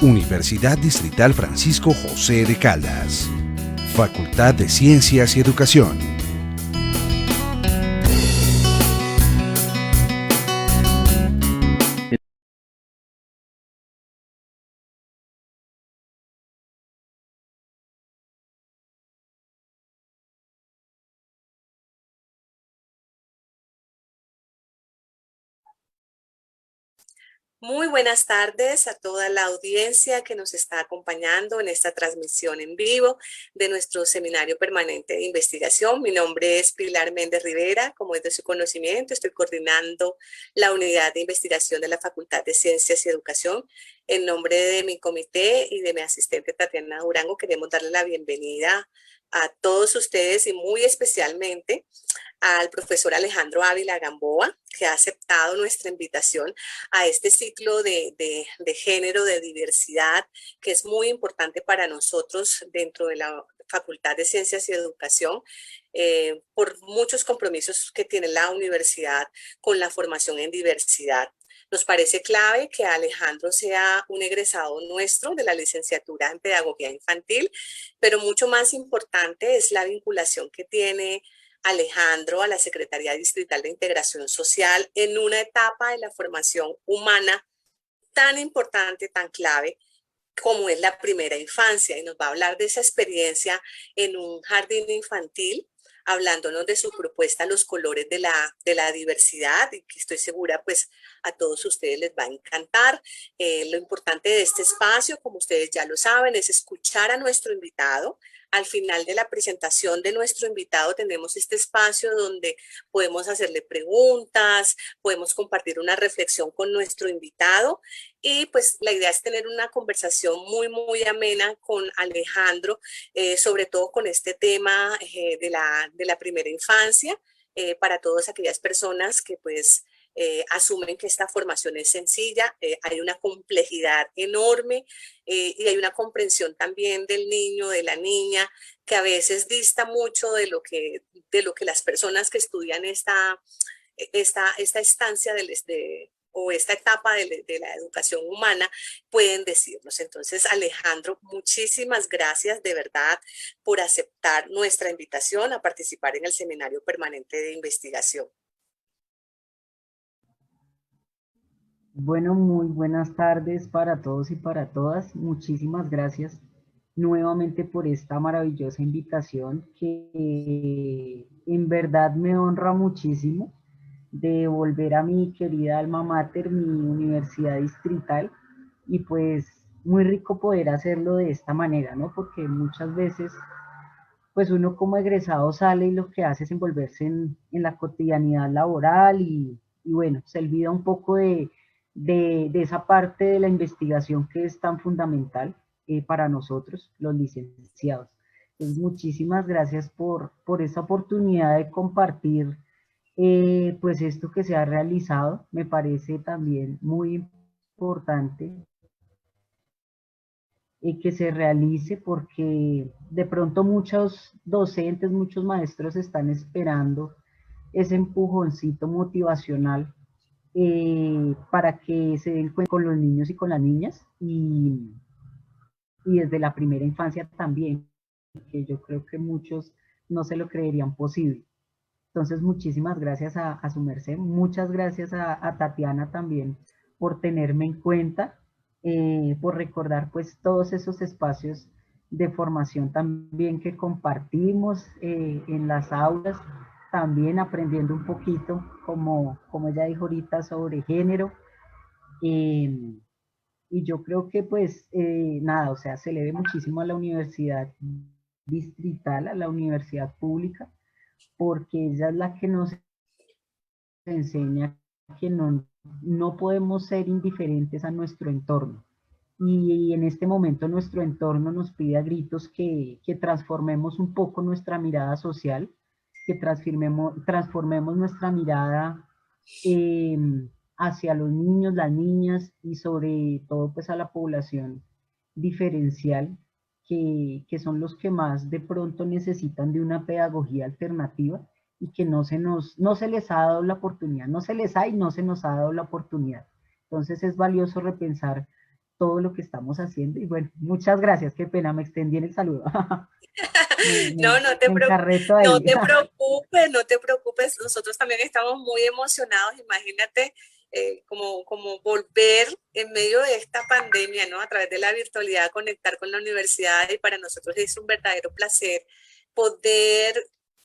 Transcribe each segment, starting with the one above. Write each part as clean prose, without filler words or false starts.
Universidad Distrital Francisco José de Caldas. Facultad de Ciencias y Educación. Muy buenas tardes a toda la audiencia que nos está acompañando en esta transmisión en vivo de nuestro seminario permanente de investigación. Mi nombre es Pilar Méndez Rivera, como es de su conocimiento, estoy coordinando la unidad de investigación de la Facultad de Ciencias y Educación. En nombre de mi comité y de mi asistente Tatiana Durango, queremos darle la bienvenida a todos ustedes y muy especialmente al profesor Alejandro Ávila Gamboa, que ha aceptado nuestra invitación a este ciclo de género, de diversidad, que es muy importante para nosotros dentro de la Facultad de Ciencias y Educación, por muchos compromisos que tiene la universidad con la formación en diversidad. Nos parece clave que Alejandro sea un egresado nuestro de la licenciatura en Pedagogía Infantil, pero mucho más importante es la vinculación que tiene Alejandro a la Secretaría Distrital de Integración Social en una etapa de la formación humana tan importante, tan clave, como es la primera infancia. Y nos va a hablar de esa experiencia en un jardín infantil, hablándonos de su propuesta Los colores de la diversidad, y que estoy segura pues a todos ustedes les va a encantar. Lo importante de este espacio, como ustedes ya lo saben, es escuchar a nuestro invitado. Al final de la presentación de nuestro invitado tenemos este espacio donde podemos hacerle preguntas, podemos compartir una reflexión con nuestro invitado, y pues la idea es tener una conversación muy amena con Alejandro, sobre todo con este tema de la primera infancia, para todas aquellas personas que pues asumen que esta formación es sencilla. Hay una complejidad enorme, y hay una comprensión también del niño, de la niña, que a veces dista mucho de lo que las personas que estudian esta estancia o esta etapa de la educación humana pueden decirnos. Entonces, Alejandro, muchísimas gracias de verdad por aceptar nuestra invitación a participar en el seminario permanente de investigación. Bueno, muy buenas tardes para todos y para todas. Muchísimas gracias nuevamente por esta maravillosa invitación que en verdad me honra muchísimo de volver a mi querida alma mater, mi universidad distrital, y pues muy rico poder hacerlo de esta manera, ¿no? Porque muchas veces pues uno como egresado sale y lo que hace es envolverse en la cotidianidad laboral y bueno, se olvida un poco de esa parte de la investigación que es tan fundamental para nosotros, los licenciados. Entonces, muchísimas gracias por esta oportunidad de compartir pues esto que se ha realizado. Me parece también muy importante que se realice porque de pronto muchos docentes, muchos maestros están esperando ese empujoncito motivacional para que se den cuenta con los niños y con las niñas y desde la primera infancia también, que yo creo que muchos no se lo creerían posible. Entonces, muchísimas gracias a su merced, muchas gracias a Tatiana también por tenerme en cuenta, por recordar pues todos esos espacios de formación también que compartimos en las aulas, también aprendiendo un poquito, como ella dijo ahorita, sobre género. Eh, y yo creo que pues nada, o sea, se le debe muchísimo a la universidad distrital, a la universidad pública, porque ella es la que nos enseña que no podemos ser indiferentes a nuestro entorno. Y en este momento nuestro entorno nos pide a gritos que transformemos un poco nuestra mirada social, que transformemos nuestra mirada eh, hacia los niños, las niñas y sobre todo pues a la población diferencial, que son los que más de pronto necesitan de una pedagogía alternativa y que no se les ha dado la oportunidad, no se les ha y no se nos ha dado la oportunidad. Entonces es valioso repensar todo lo que estamos haciendo. Y bueno, muchas gracias, qué pena, me extendí en el saludo. No, Me encarreto no ahí. te preocupes, no te preocupes. Nosotros también estamos muy emocionados. Imagínate como volver en medio de esta pandemia, ¿no? A través de la virtualidad, conectar con la universidad y para nosotros es un verdadero placer poder,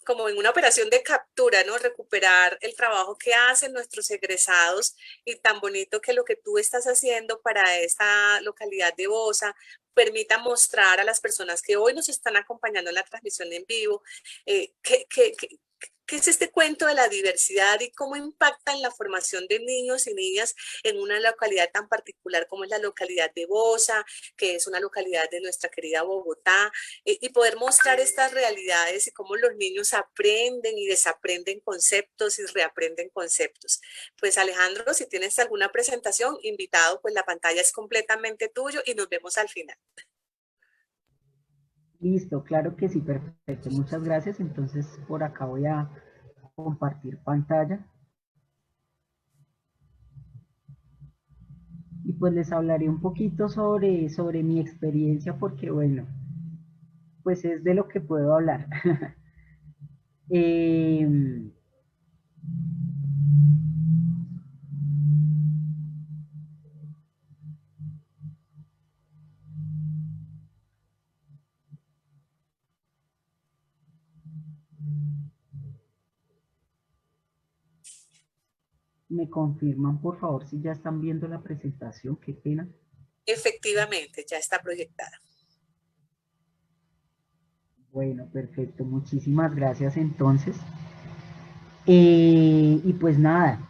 como en una operación de captura, ¿no? Recuperar el trabajo que hacen nuestros egresados y tan bonito que lo que tú estás haciendo para esta localidad de Bosa permita mostrar a las personas que hoy nos están acompañando en la transmisión en vivo qué es este cuento de la diversidad y cómo impacta en la formación de niños y niñas en una localidad tan particular como es la localidad de Bosa, que es una localidad de nuestra querida Bogotá, y poder mostrar estas realidades y cómo los niños aprenden y desaprenden conceptos y reaprenden conceptos. Pues Alejandro, si tienes alguna presentación, invitado, pues la pantalla es completamente tuyo y nos vemos al final. Listo, claro que sí, perfecto. Muchas gracias. Entonces, por acá voy a compartir pantalla. Y pues les hablaré un poquito sobre mi experiencia porque, bueno, pues es de lo que puedo hablar. eh, ¿Me confirman, por favor, si ya están viendo la presentación? Qué pena. Efectivamente, ya está proyectada. Bueno, perfecto. Muchísimas gracias entonces. Y pues nada,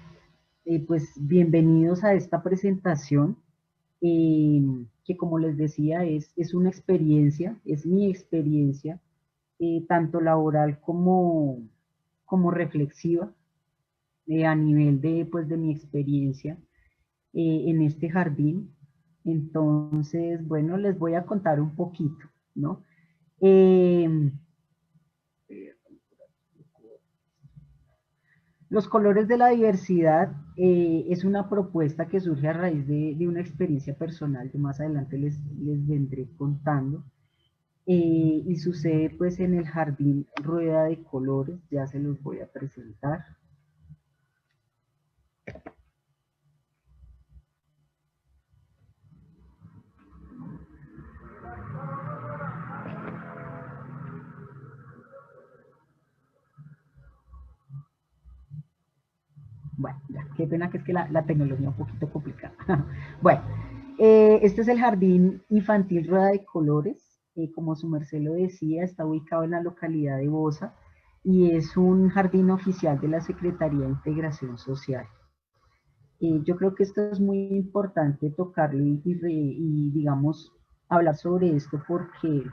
pues bienvenidos a esta presentación, que como les decía es una experiencia, es mi experiencia, tanto laboral como reflexiva, a nivel de, pues, de mi experiencia en este jardín. Entonces, bueno, les voy a contar un poquito, ¿no? Eh, Los colores de la diversidad es una propuesta que surge a raíz de una experiencia personal que más adelante les vendré contando. Y sucede pues en el jardín Rueda de Colores, ya se los voy a presentar. Bueno, ya, qué pena que es que la tecnología es un poquito complicada. Bueno, este es el Jardín Infantil Rueda de Colores. Como su merced lo decía, está ubicado en la localidad de Bosa y es un jardín oficial de la Secretaría de Integración Social. Yo creo que esto es muy importante tocarlo y, digamos, hablar sobre esto porque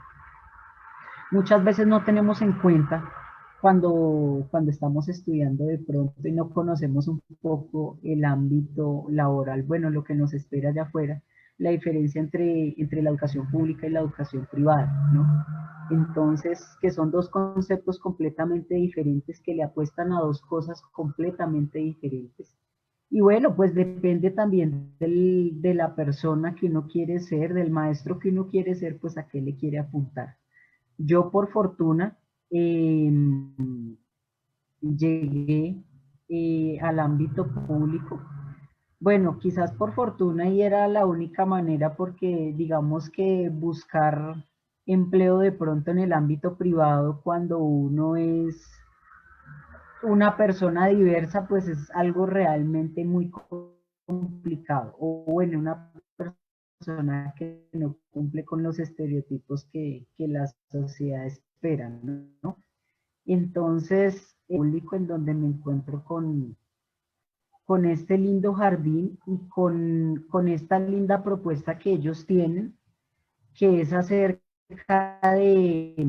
muchas veces no tenemos en cuenta cuando estamos estudiando de pronto y no conocemos un poco el ámbito laboral, bueno, lo que nos espera allá afuera, la diferencia entre la educación pública y la educación privada, ¿no? Entonces, que son dos conceptos completamente diferentes que le apuestan a dos cosas completamente diferentes. Y bueno, pues depende también de la persona que uno quiere ser, del maestro que uno quiere ser, pues a qué le quiere apuntar. Yo por fortuna eh, llegué al ámbito público. Bueno, quizás por fortuna y era la única manera porque digamos que buscar empleo de pronto en el ámbito privado cuando uno es una persona diversa, pues es algo realmente muy complicado. O bueno, una persona que no cumple con los estereotipos que la sociedad espera, ¿no? Entonces, el público en donde me encuentro con este lindo jardín y con esta linda propuesta que ellos tienen, que es acerca de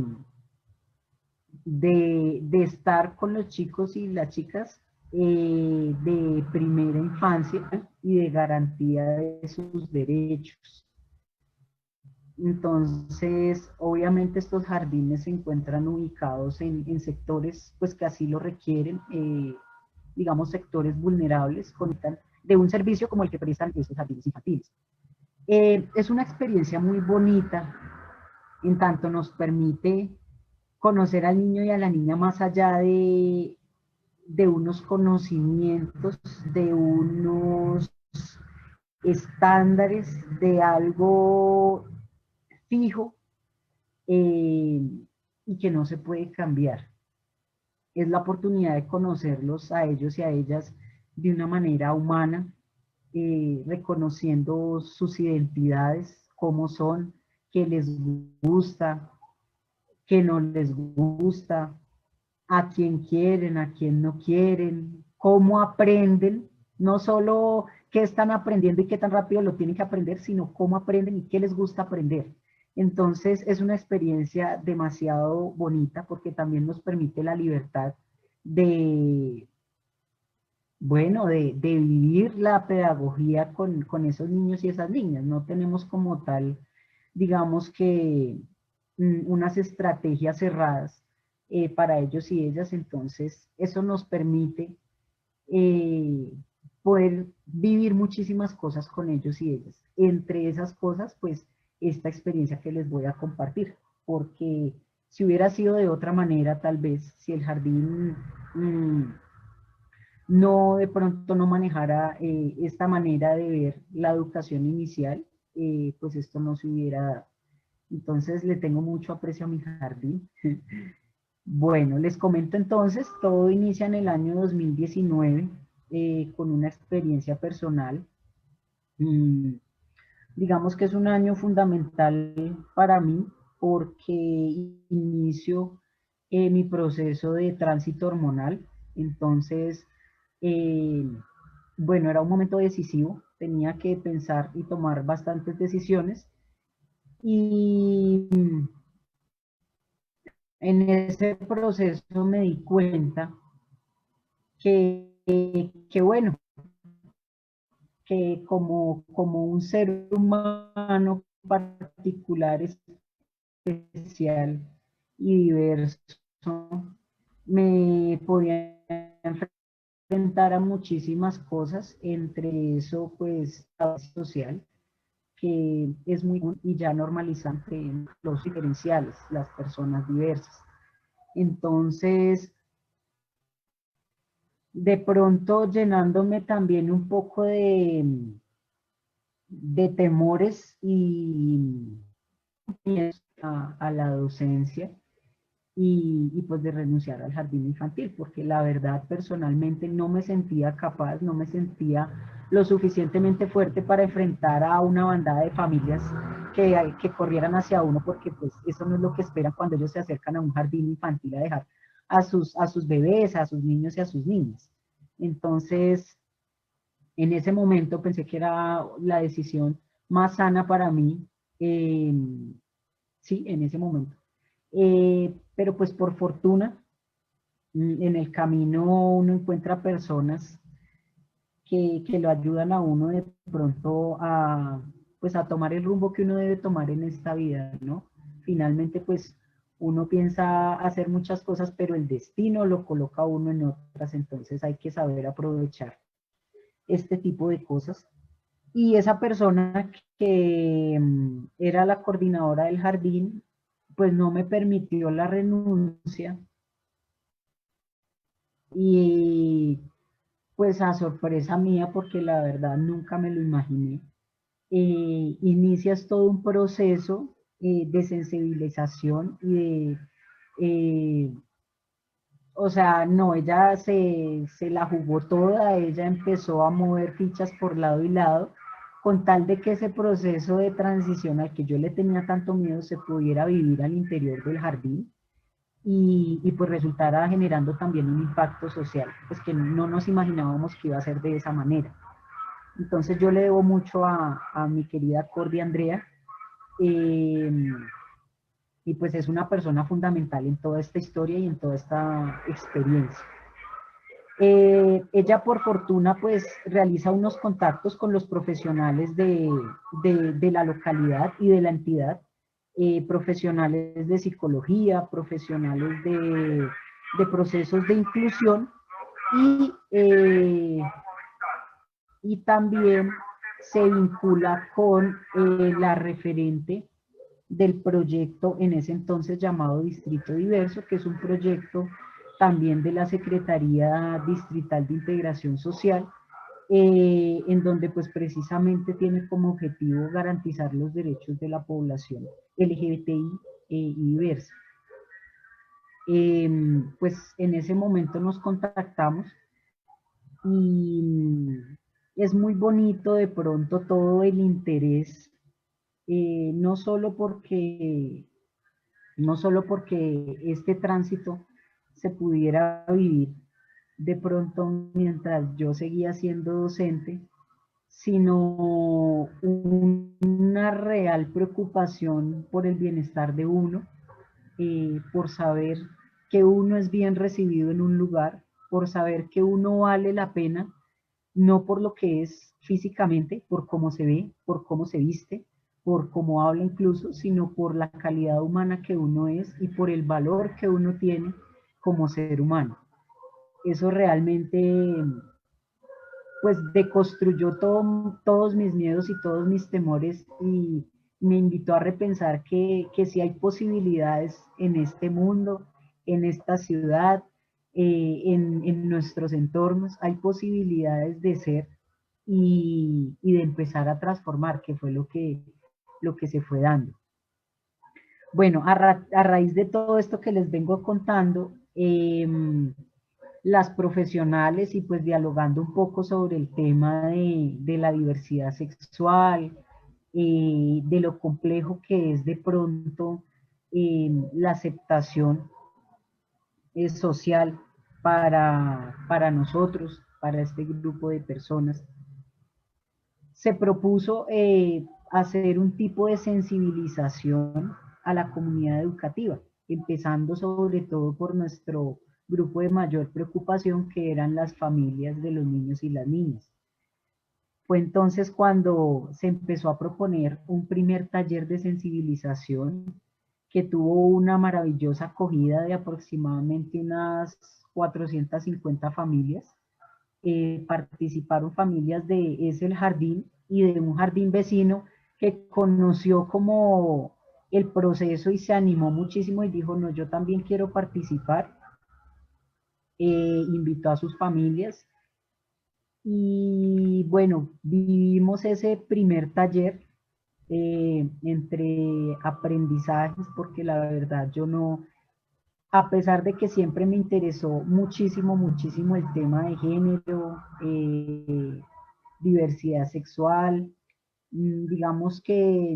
estar con los chicos y las chicas de primera infancia y de garantía de sus derechos. Entonces, obviamente estos jardines se encuentran ubicados en sectores pues, que así lo requieren, digamos sectores vulnerables, conectan de un servicio como el que prestan estos jardines infantiles. Es una experiencia muy bonita, en tanto nos permite conocer al niño y a la niña más allá de unos conocimientos, de unos estándares, de algo fijo eh, y que no se puede cambiar. Es la oportunidad de conocerlos a ellos y a ellas de una manera humana, reconociendo sus identidades, cómo son, qué les gusta, qué no les gusta, a quién quieren, a quién no quieren, cómo aprenden, no solo qué están aprendiendo y qué tan rápido lo tienen que aprender, sino cómo aprenden y qué les gusta aprender. Entonces es una experiencia demasiado bonita porque también nos permite la libertad de, bueno, de vivir la pedagogía con esos niños y esas niñas. No tenemos como tal, digamos que unas estrategias cerradas para ellos y ellas, entonces eso nos permite eh, poder vivir muchísimas cosas con ellos y ellas. Entre esas cosas, pues esta experiencia que les voy a compartir, porque si hubiera sido de otra manera, tal vez, si el jardín no de pronto no manejara esta manera de ver la educación inicial, pues esto no se hubiera dado. Entonces le tengo mucho aprecio a mi jardín. Bueno, les comento entonces, todo inicia en el año 2019 con una experiencia personal. Mm, digamos que es un año fundamental para mí porque inicio mi proceso de tránsito hormonal. Entonces, eh, bueno, era un momento decisivo, tenía que pensar y tomar bastantes decisiones. Y en ese proceso me di cuenta que bueno, que como un ser humano particular, especial y diverso, me podía enfrentar a muchísimas cosas, entre eso pues la social, que es muy y ya normalizante los diferenciales, las personas diversas. Entonces, de pronto llenándome también un poco de temores y a la docencia y pues de renunciar al jardín infantil, porque la verdad personalmente no me sentía capaz, no me sentía lo suficientemente fuerte para enfrentar a una bandada de familias que corrieran hacia uno, porque pues eso no es lo que esperan cuando ellos se acercan a un jardín infantil a dejar a sus bebés, a sus niños y a sus niñas. Entonces, en ese momento pensé que era la decisión más sana para mí, eh, sí, en ese momento. Pero pues por fortuna, en el camino uno encuentra personas que lo ayudan a uno de pronto a, pues a tomar el rumbo que uno debe tomar en esta vida, ¿no? Finalmente, pues uno piensa hacer muchas cosas, pero el destino lo coloca a uno en otras, entonces hay que saber aprovechar este tipo de cosas. Y esa persona que era la coordinadora del jardín, pues no me permitió la renuncia y pues a sorpresa mía, porque la verdad nunca me lo imaginé, inicias todo un proceso de sensibilización y de, eh, o sea, no, ella se la jugó toda, ella empezó a mover fichas por lado y lado, con tal de que ese proceso de transición al que yo le tenía tanto miedo se pudiera vivir al interior del jardín y pues resultara generando también un impacto social, pues que no nos imaginábamos que iba a ser de esa manera. Entonces yo le debo mucho a mi querida Cordy Andrea, eh, y pues es una persona fundamental en toda esta historia y en toda esta experiencia. Ella por fortuna pues realiza unos contactos con los profesionales de la localidad y de la entidad, profesionales de psicología, profesionales de procesos de inclusión y, y también se vincula con la referente del proyecto en ese entonces llamado Distrito Diverso, que es un proyecto también de la Secretaría Distrital de Integración Social, en donde pues precisamente tiene como objetivo garantizar los derechos de la población LGBTI y diversa. Pues en ese momento nos contactamos y es muy bonito de pronto todo el interés, no solo porque este tránsito se pudiera vivir de pronto mientras yo seguía siendo docente, sino una real preocupación por el bienestar de uno, por saber que uno es bien recibido en un lugar, por saber que uno vale la pena, no por lo que es físicamente, por cómo se ve, por cómo se viste, por cómo habla incluso, sino por la calidad humana que uno es y por el valor que uno tiene como ser humano. Eso realmente pues deconstruyó todos mis miedos y todos mis temores y me invitó a repensar que sí hay posibilidades en este mundo, en esta ciudad, en nuestros entornos, hay posibilidades de ser y de empezar a transformar, que fue lo que se fue dando. Bueno, a raíz de todo esto que les vengo contando, las profesionales y pues dialogando un poco sobre el tema de la diversidad sexual, de lo complejo que es de pronto la aceptación social para nosotros, para este grupo de personas. Se propuso hacer un tipo de sensibilización a la comunidad educativa, empezando sobre todo por nuestro grupo de mayor preocupación, que eran las familias de los niños y las niñas. Fue entonces cuando se empezó a proponer un primer taller de sensibilización que tuvo una maravillosa acogida de aproximadamente unas 450 familias. Participaron familias de ese jardín y de un jardín vecino que conoció como el proceso y se animó muchísimo y dijo, no, yo también quiero participar. Invitó a sus familias y bueno, vivimos ese primer taller entre aprendizajes, porque la verdad yo no, a pesar de que siempre me interesó muchísimo, muchísimo el tema de género, diversidad sexual, digamos que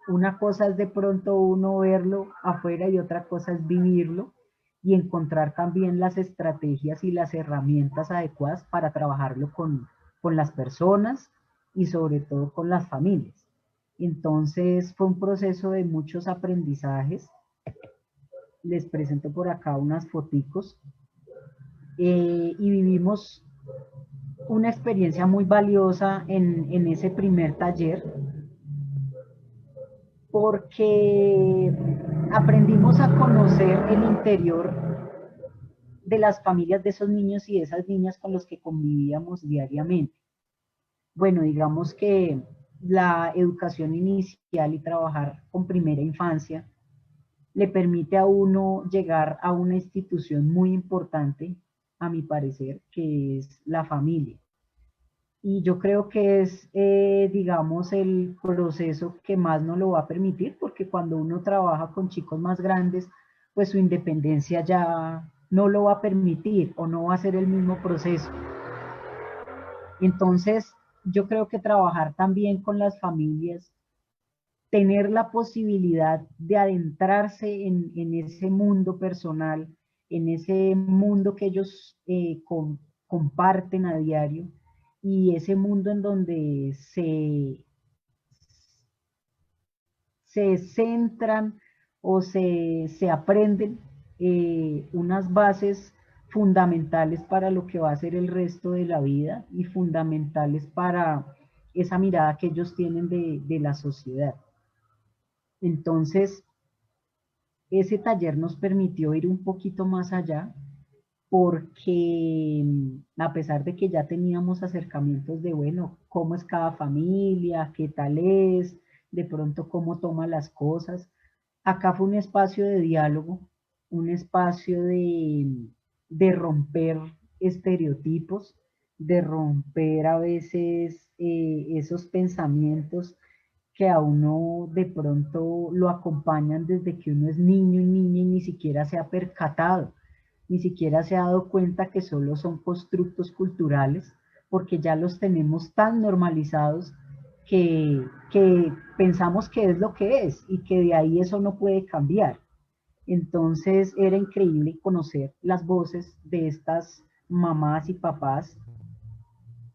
una cosa es de pronto uno verlo afuera y otra cosa es vivirlo y encontrar también las estrategias y las herramientas adecuadas para trabajarlo con las personas y sobre todo con las familias. Entonces fue un proceso de muchos aprendizajes. Les presento por acá unas foticos y vivimos una experiencia muy valiosa en ese primer taller porque aprendimos a conocer el interior de las familias de esos niños y de esas niñas con los que convivíamos diariamente. Bueno, digamos que la educación inicial y trabajar con primera infancia le permite a uno llegar a una institución muy importante, a mi parecer, que es la familia. Y yo creo que es, digamos, el proceso que más nos lo va a permitir, porque cuando uno trabaja con chicos más grandes, pues su independencia ya no lo va a permitir o no va a ser el mismo proceso. Entonces, yo creo que trabajar también con las familias, tener la posibilidad de adentrarse en ese mundo personal, en ese mundo que ellos comparten a diario, y ese mundo en donde se centran o se aprenden unas bases fundamentales para lo que va a ser el resto de la vida y fundamentales para esa mirada que ellos tienen de la sociedad. Entonces, ese taller nos permitió ir un poquito más allá porque a pesar de que ya teníamos acercamientos de, bueno, cómo es cada familia, qué tal es, de pronto cómo toma las cosas, acá fue un espacio de diálogo, un espacio de romper estereotipos, de romper a veces esos pensamientos que a uno de pronto lo acompañan desde que uno es niño y niña y ni siquiera se ha percatado, ni siquiera se ha dado cuenta que solo son constructos culturales, porque ya los tenemos tan normalizados que pensamos que es lo que es y que de ahí eso no puede cambiar. Entonces era increíble conocer las voces de estas mamás y papás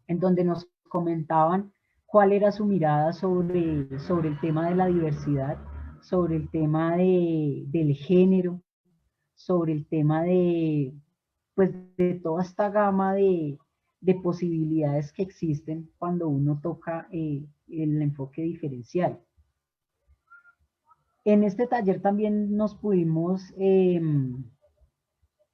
en donde nos comentaban cuál era su mirada sobre el tema de la diversidad, sobre el tema del género, sobre el tema pues, de toda esta gama de posibilidades que existen cuando uno toca el enfoque diferencial. En este taller también nos pudimos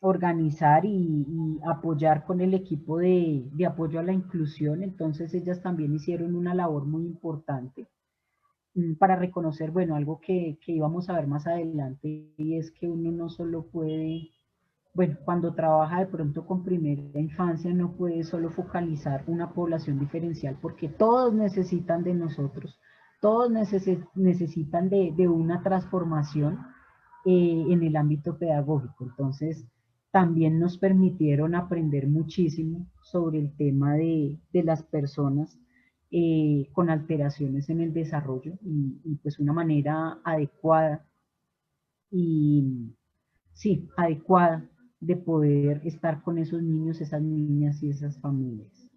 organizar y apoyar con el equipo de apoyo a la inclusión, entonces ellas también hicieron una labor muy importante para reconocer, bueno, algo que íbamos a ver más adelante, y es que uno no solo puede, bueno, cuando trabaja de pronto con primera infancia, no puede solo focalizar una población diferencial, porque todos necesitan de nosotros, todos necesitan de una transformación en el ámbito pedagógico. Entonces, también nos permitieron aprender muchísimo sobre el tema de las personas con alteraciones en el desarrollo y pues una manera adecuada y sí, adecuada de poder estar con esos niños, esas niñas y esas familias.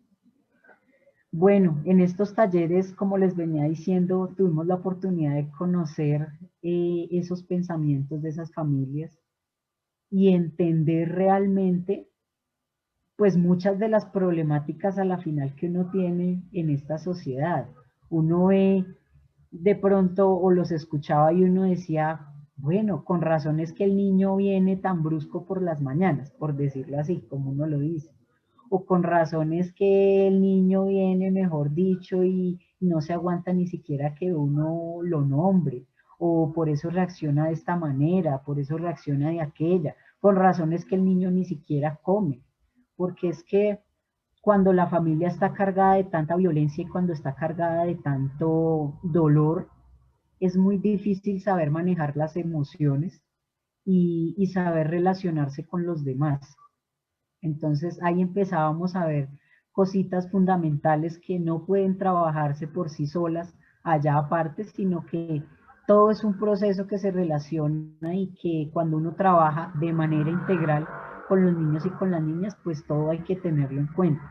Bueno, en estos talleres, como les venía diciendo, tuvimos la oportunidad de conocer esos pensamientos de esas familias y entender realmente, pues muchas de las problemáticas a la final que uno tiene en esta sociedad. Uno ve de pronto o los escuchaba y uno decía, bueno, con razón es que el niño viene tan brusco por las mañanas, por decirlo así, como uno lo dice. O con razón es que el niño viene, mejor dicho, y no se aguanta ni siquiera que uno lo nombre. O por eso reacciona de esta manera, por eso reacciona de aquella. Con razón es que el niño ni siquiera come. Porque es que cuando la familia está cargada de tanta violencia y cuando está cargada de tanto dolor, es muy difícil saber manejar las emociones y saber relacionarse con los demás. Entonces ahí empezábamos a ver cositas fundamentales que no pueden trabajarse por sí solas allá aparte, sino que todo es un proceso que se relaciona y que cuando uno trabaja de manera integral con los niños y con las niñas, pues todo hay que tenerlo en cuenta.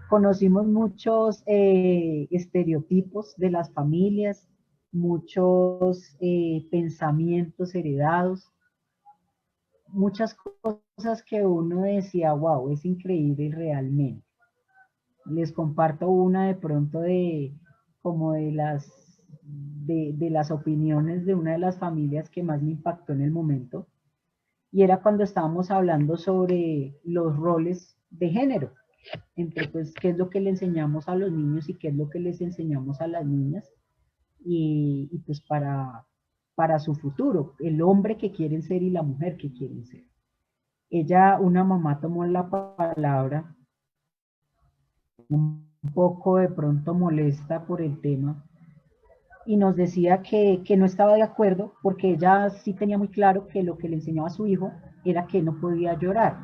Conocimos muchos estereotipos de las familias, muchos pensamientos heredados, muchas cosas que uno decía, wow, es increíble realmente. Les comparto una de pronto como de las opiniones de una de las familias que más me impactó en el momento, y era cuando estábamos hablando sobre los roles de género, entre pues qué es lo que le enseñamos a los niños y qué es lo que les enseñamos a las niñas, y pues para su futuro, el hombre que quieren ser y la mujer que quieren ser. Una mamá tomó la palabra, un poco de pronto molesta por el tema, y nos decía que no estaba de acuerdo porque ella sí tenía muy claro que lo que le enseñaba a su hijo era que no podía llorar,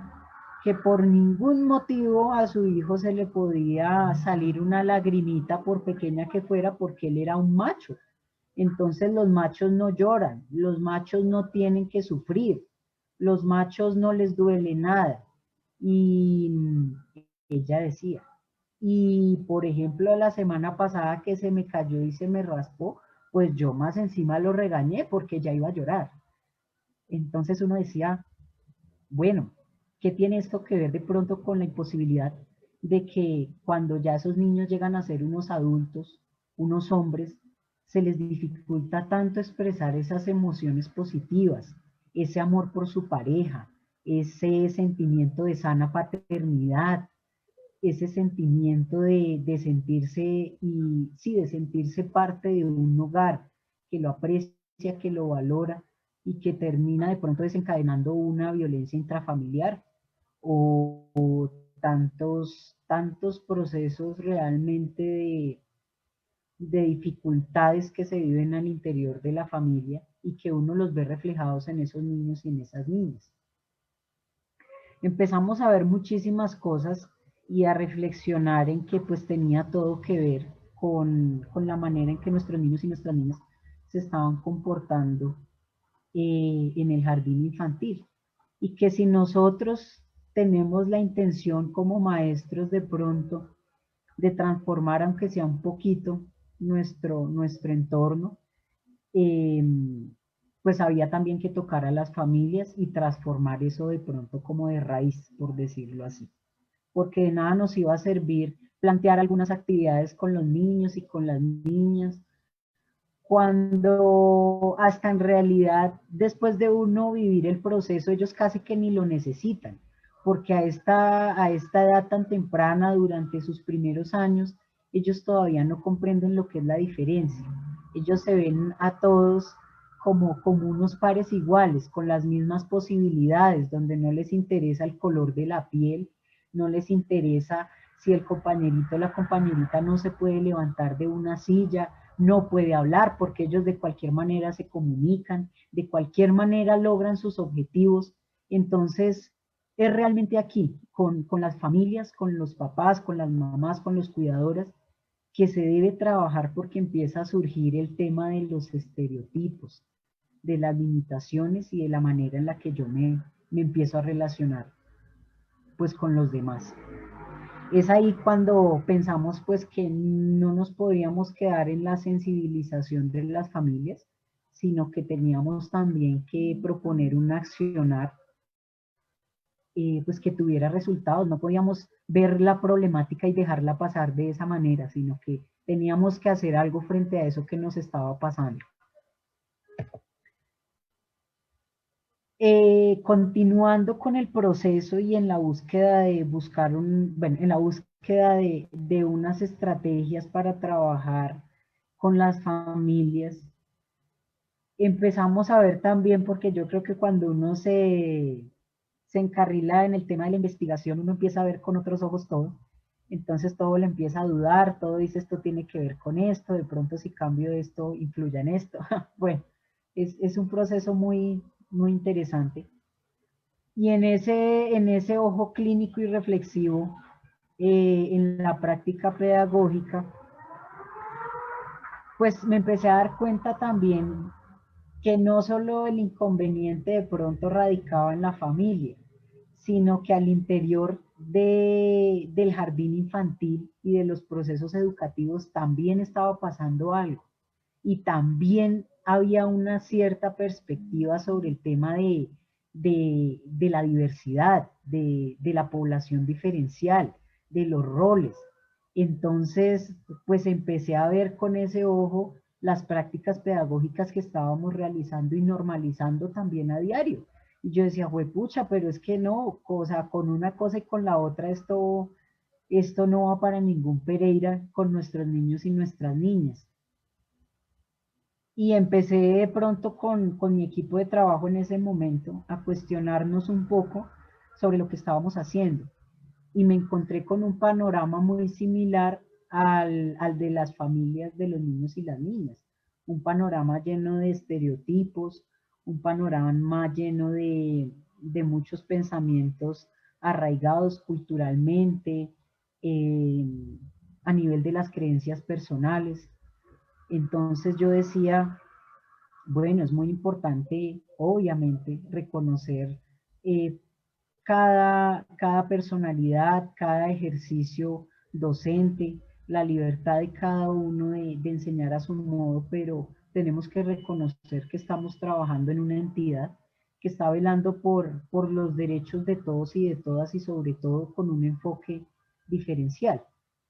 que por ningún motivo a su hijo se le podía salir una lagrimita por pequeña que fuera porque él era un macho. Entonces los machos no lloran, los machos no tienen que sufrir, los machos no les duele nada. Y ella decía, y por ejemplo la semana pasada que se me cayó y se me raspó, pues yo más encima lo regañé porque ya iba a llorar. Entonces uno decía, bueno, ¿qué tiene esto que ver de pronto con la imposibilidad de que cuando ya esos niños llegan a ser unos adultos, unos hombres, se les dificulta tanto expresar esas emociones positivas, ese amor por su pareja, ese sentimiento de sana paternidad, ese sentimiento de sentirse, y sí, de sentirse parte de un hogar que lo aprecia, que lo valora y que termina de pronto desencadenando una violencia intrafamiliar o tantos procesos realmente de dificultades que se viven al interior de la familia y que uno los ve reflejados en esos niños y en esas niñas. Empezamos a ver muchísimas cosas y a reflexionar en que pues tenía todo que ver con la manera en que nuestros niños y nuestras niñas se estaban comportando en el jardín infantil. Y que si nosotros tenemos la intención como maestros de pronto de transformar, aunque sea un poquito, nuestro entorno, eh, pues había también que tocar a las familias y transformar eso de pronto como de raíz, por decirlo así. Porque de nada nos iba a servir plantear algunas actividades con los niños y con las niñas, cuando hasta en realidad, después de uno vivir el proceso, ellos casi que ni lo necesitan, porque a esta edad tan temprana, durante sus primeros años, ellos todavía no comprenden lo que es la diferencia. Ellos se ven a todos como unos pares iguales, con las mismas posibilidades, donde no les interesa el color de la piel, no les interesa si el compañerito o la compañerita no se puede levantar de una silla, no puede hablar, porque ellos de cualquier manera se comunican, de cualquier manera logran sus objetivos. Entonces, es realmente aquí, con las familias, con los papás, con las mamás, con los cuidadoras, que se debe trabajar porque empieza a surgir el tema de los estereotipos, de las limitaciones y de la manera en la que yo me empiezo a relacionar pues con los demás. Es ahí cuando pensamos pues que no nos podíamos quedar en la sensibilización de las familias, sino que teníamos también que proponer un accionar pues que tuviera resultados. No podíamos ver la problemática y dejarla pasar de esa manera, sino que teníamos que hacer algo frente a eso que nos estaba pasando. Continuando con el proceso y en la búsqueda de buscar en la búsqueda de unas estrategias para trabajar con las familias, empezamos a ver también, porque yo creo que cuando uno se encarrila en el tema de la investigación, uno empieza a ver con otros ojos todo, entonces todo le empieza a dudar, todo dice esto tiene que ver con esto, de pronto si cambio esto influye en esto. Bueno, es un proceso muy interesante. Y en ese ojo clínico y reflexivo, en la práctica pedagógica, pues me empecé a dar cuenta también que no solo el inconveniente de pronto radicaba en la familia, sino que al interior del jardín infantil y de los procesos educativos también estaba pasando algo. Y también había una cierta perspectiva sobre el tema de la diversidad, de la población diferencial, de los roles. Entonces, pues empecé a ver con ese ojo las prácticas pedagógicas que estábamos realizando y normalizando también a diario. Y yo decía, pucha, pero es que no, o sea, con una cosa y con la otra esto no va para ningún Pereira con nuestros niños y nuestras niñas. Y empecé de pronto con mi equipo de trabajo en ese momento a cuestionarnos un poco sobre lo que estábamos haciendo. Y me encontré con un panorama muy similar al de las familias de los niños y las niñas. Un panorama lleno de estereotipos, un panorama lleno de muchos pensamientos arraigados culturalmente, eh, a nivel de las creencias personales. Entonces yo decía, bueno, es muy importante, obviamente, reconocer eh, cada personalidad, cada ejercicio docente, la libertad de cada uno de enseñar a su modo, pero tenemos que reconocer que estamos trabajando en una entidad que está velando por los derechos de todos y de todas y sobre todo con un enfoque diferencial,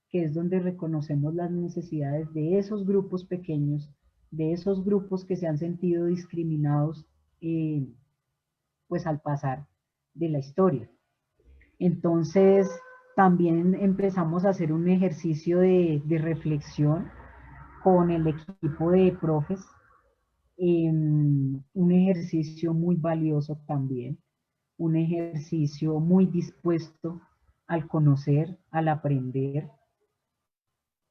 que es donde reconocemos las necesidades de esos grupos pequeños, de esos grupos que se han sentido discriminados, pues al pasar de la historia. Entonces, también empezamos a hacer un ejercicio de reflexión con el equipo de profes, un ejercicio muy valioso también, un ejercicio muy dispuesto al conocer, al aprender,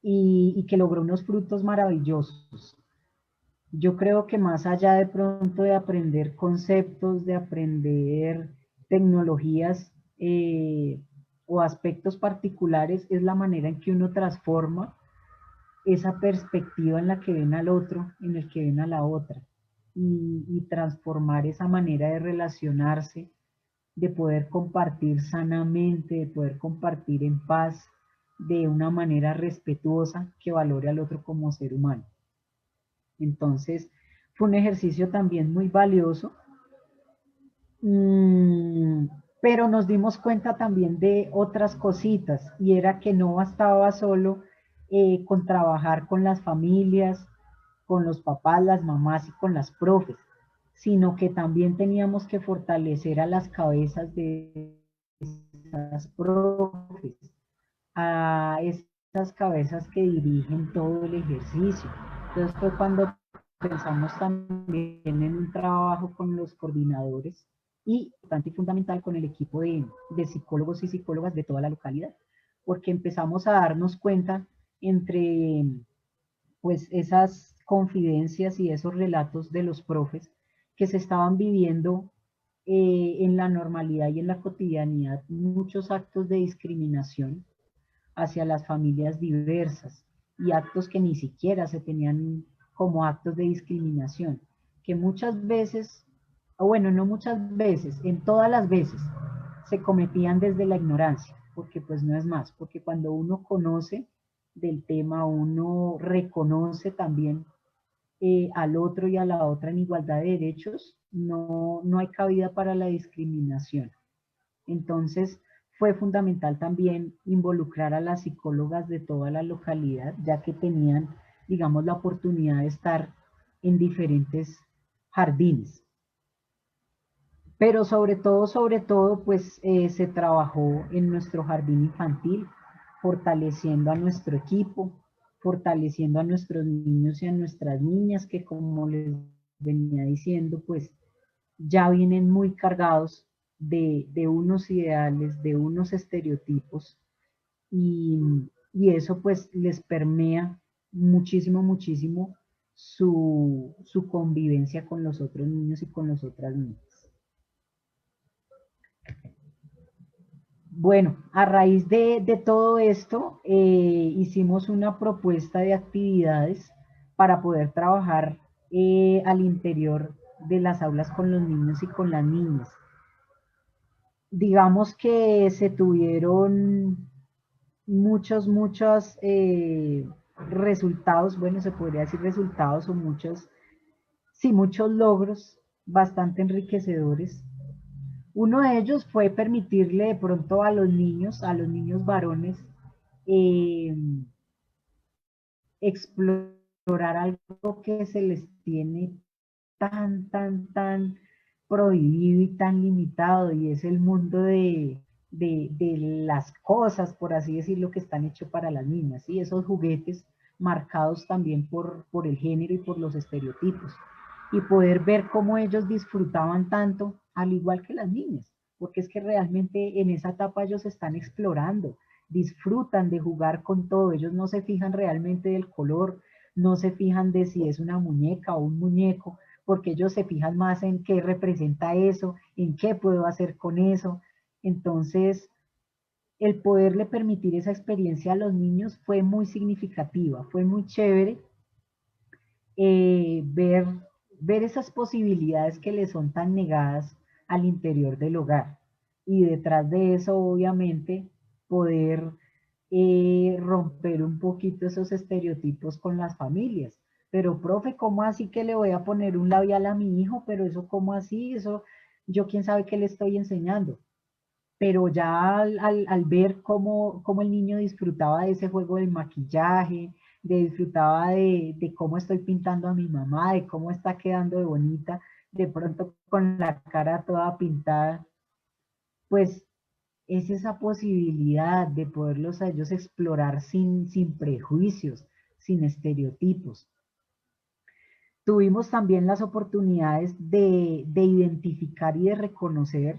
y que logró unos frutos maravillosos. Yo creo que más allá de pronto de aprender conceptos, de aprender tecnologías o aspectos particulares, es la manera en que uno transforma esa perspectiva en la que ven al otro, en el que ven a la otra, y transformar esa manera de relacionarse, de poder compartir sanamente, de poder compartir en paz, de una manera respetuosa que valore al otro como ser humano. Entonces, fue un ejercicio también muy valioso, pero nos dimos cuenta también de otras cositas, y era que no bastaba solo con trabajar con las familias, con los papás, las mamás y con las profes, sino que también teníamos que fortalecer a las cabezas de esas profes, a esas cabezas que dirigen todo el ejercicio. Entonces fue cuando pensamos también en un trabajo con los coordinadores y, bastante fundamental, con el equipo de psicólogos y psicólogas de toda la localidad, porque empezamos a darnos cuenta entre pues esas confidencias y esos relatos de los profes que se estaban viviendo en la normalidad y en la cotidianidad muchos actos de discriminación hacia las familias diversas, y actos que ni siquiera se tenían como actos de discriminación, que muchas veces, o bueno, no muchas veces, en todas las veces, se cometían desde la ignorancia, porque pues no es más, porque cuando uno conoce del tema, uno reconoce también al otro y a la otra en igualdad de derechos, no hay cabida para la discriminación. Entonces, fue fundamental también involucrar a las psicólogas de toda la localidad, ya que tenían, digamos, la oportunidad de estar en diferentes jardines. Pero sobre todo, pues se trabajó en nuestro jardín infantil, fortaleciendo a nuestro equipo, fortaleciendo a nuestros niños y a nuestras niñas, que como les venía diciendo, pues ya vienen muy cargados de unos ideales, de unos estereotipos, y, y eso pues les permea muchísimo, muchísimo su convivencia con los otros niños y con las otras niñas. Bueno, a raíz de todo esto, hicimos una propuesta de actividades para poder trabajar al interior de las aulas con los niños y con las niñas. Digamos que se tuvieron muchos resultados, bueno, se podría decir resultados, o sí, muchos logros bastante enriquecedores. Uno de ellos fue permitirle de pronto a los niños varones, eh, explorar algo que se les tiene tan prohibido y tan limitado, y es el mundo de las cosas, por así decirlo, que están hechos para las niñas, y esos juguetes marcados también por el género y por los estereotipos, y poder ver cómo ellos disfrutaban tanto, al igual que las niñas, porque es que realmente en esa etapa ellos están explorando, disfrutan de jugar con todo, ellos no se fijan realmente del color, no se fijan de si es una muñeca o un muñeco, porque ellos se fijan más en qué representa eso, en qué puedo hacer con eso. Entonces, el poderle permitir esa experiencia a los niños fue muy significativa, fue muy chévere, ver, ver esas posibilidades que les son tan negadas al interior del hogar. Y detrás de eso, obviamente, poder romper un poquito esos estereotipos con las familias. Pero, profe, ¿cómo así que le voy a poner un labial a mi hijo? Pero eso, ¿cómo así? Eso, yo quién sabe qué le estoy enseñando. Pero ya al ver cómo el niño disfrutaba de ese juego del maquillaje, disfrutaba de cómo estoy pintando a mi mamá, de cómo está quedando de bonita, de pronto con la cara toda pintada, pues es esa posibilidad de poderlos a ellos explorar sin prejuicios, sin estereotipos. Tuvimos también las oportunidades de identificar y de reconocer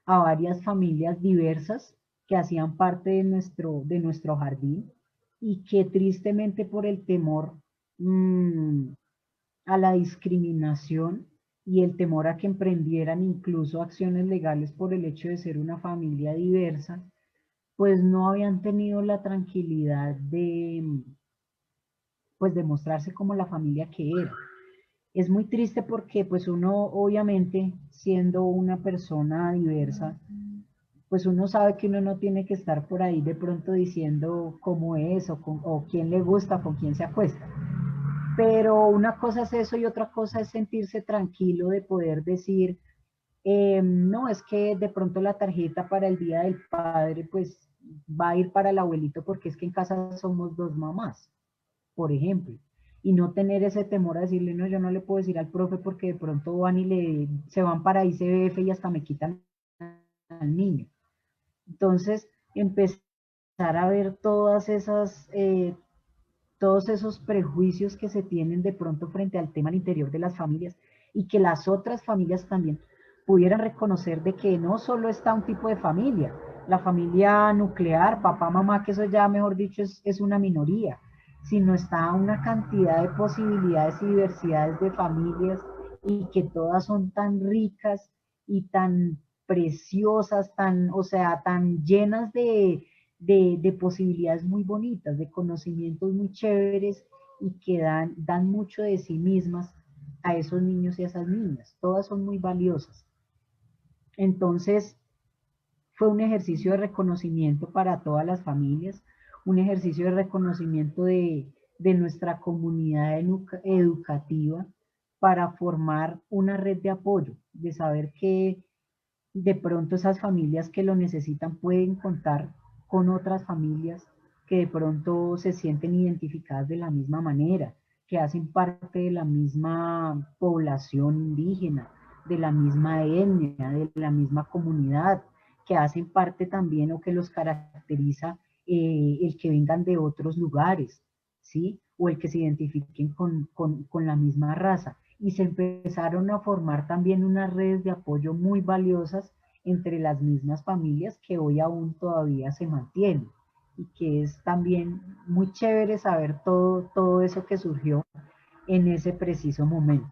a varias familias diversas que hacían parte de nuestro jardín y que tristemente por el temor a la discriminación y el temor a que emprendieran incluso acciones legales por el hecho de ser una familia diversa, pues no habían tenido la tranquilidad pues de mostrarse como la familia que era. Es muy triste porque pues uno obviamente siendo una persona diversa, pues uno sabe que uno no tiene que estar por ahí de pronto diciendo cómo es o quién le gusta, con quién se acuesta. Pero una cosa es eso y otra cosa es sentirse tranquilo de poder decir, no, es que de pronto la tarjeta para el Día del Padre pues va a ir para el abuelito porque es que en casa somos dos mamás, por ejemplo. Y no tener ese temor a decirle, no, yo no le puedo decir al profe porque de pronto van y se van para ICBF y hasta me quitan al niño. Entonces, empezar a ver todos esos prejuicios que se tienen de pronto frente al tema al interior de las familias y que las otras familias también pudieran reconocer de que no solo está un tipo de familia, la familia nuclear, papá, mamá, que eso ya mejor dicho es una minoría, sino está una cantidad de posibilidades y diversidades de familias y que todas son tan ricas y tan preciosas, o sea, tan llenas de posibilidades muy bonitas, de conocimientos muy chéveres y que dan mucho de sí mismas a esos niños y a esas niñas. Todas son muy valiosas. Entonces, fue un ejercicio de reconocimiento para todas las familias, un ejercicio de reconocimiento de nuestra comunidad educativa para formar una red de apoyo, de saber que de pronto esas familias que lo necesitan pueden contar con otras familias que de pronto se sienten identificadas de la misma manera, que hacen parte de la misma población indígena, de la misma etnia, de la misma comunidad, que hacen parte también o que los caracteriza el que vengan de otros lugares, ¿sí? O el que se identifiquen con la misma raza. Y se empezaron a formar también unas redes de apoyo muy valiosas entre las mismas familias que hoy aún todavía se mantienen y que es también muy chévere saber todo eso que surgió en ese preciso momento.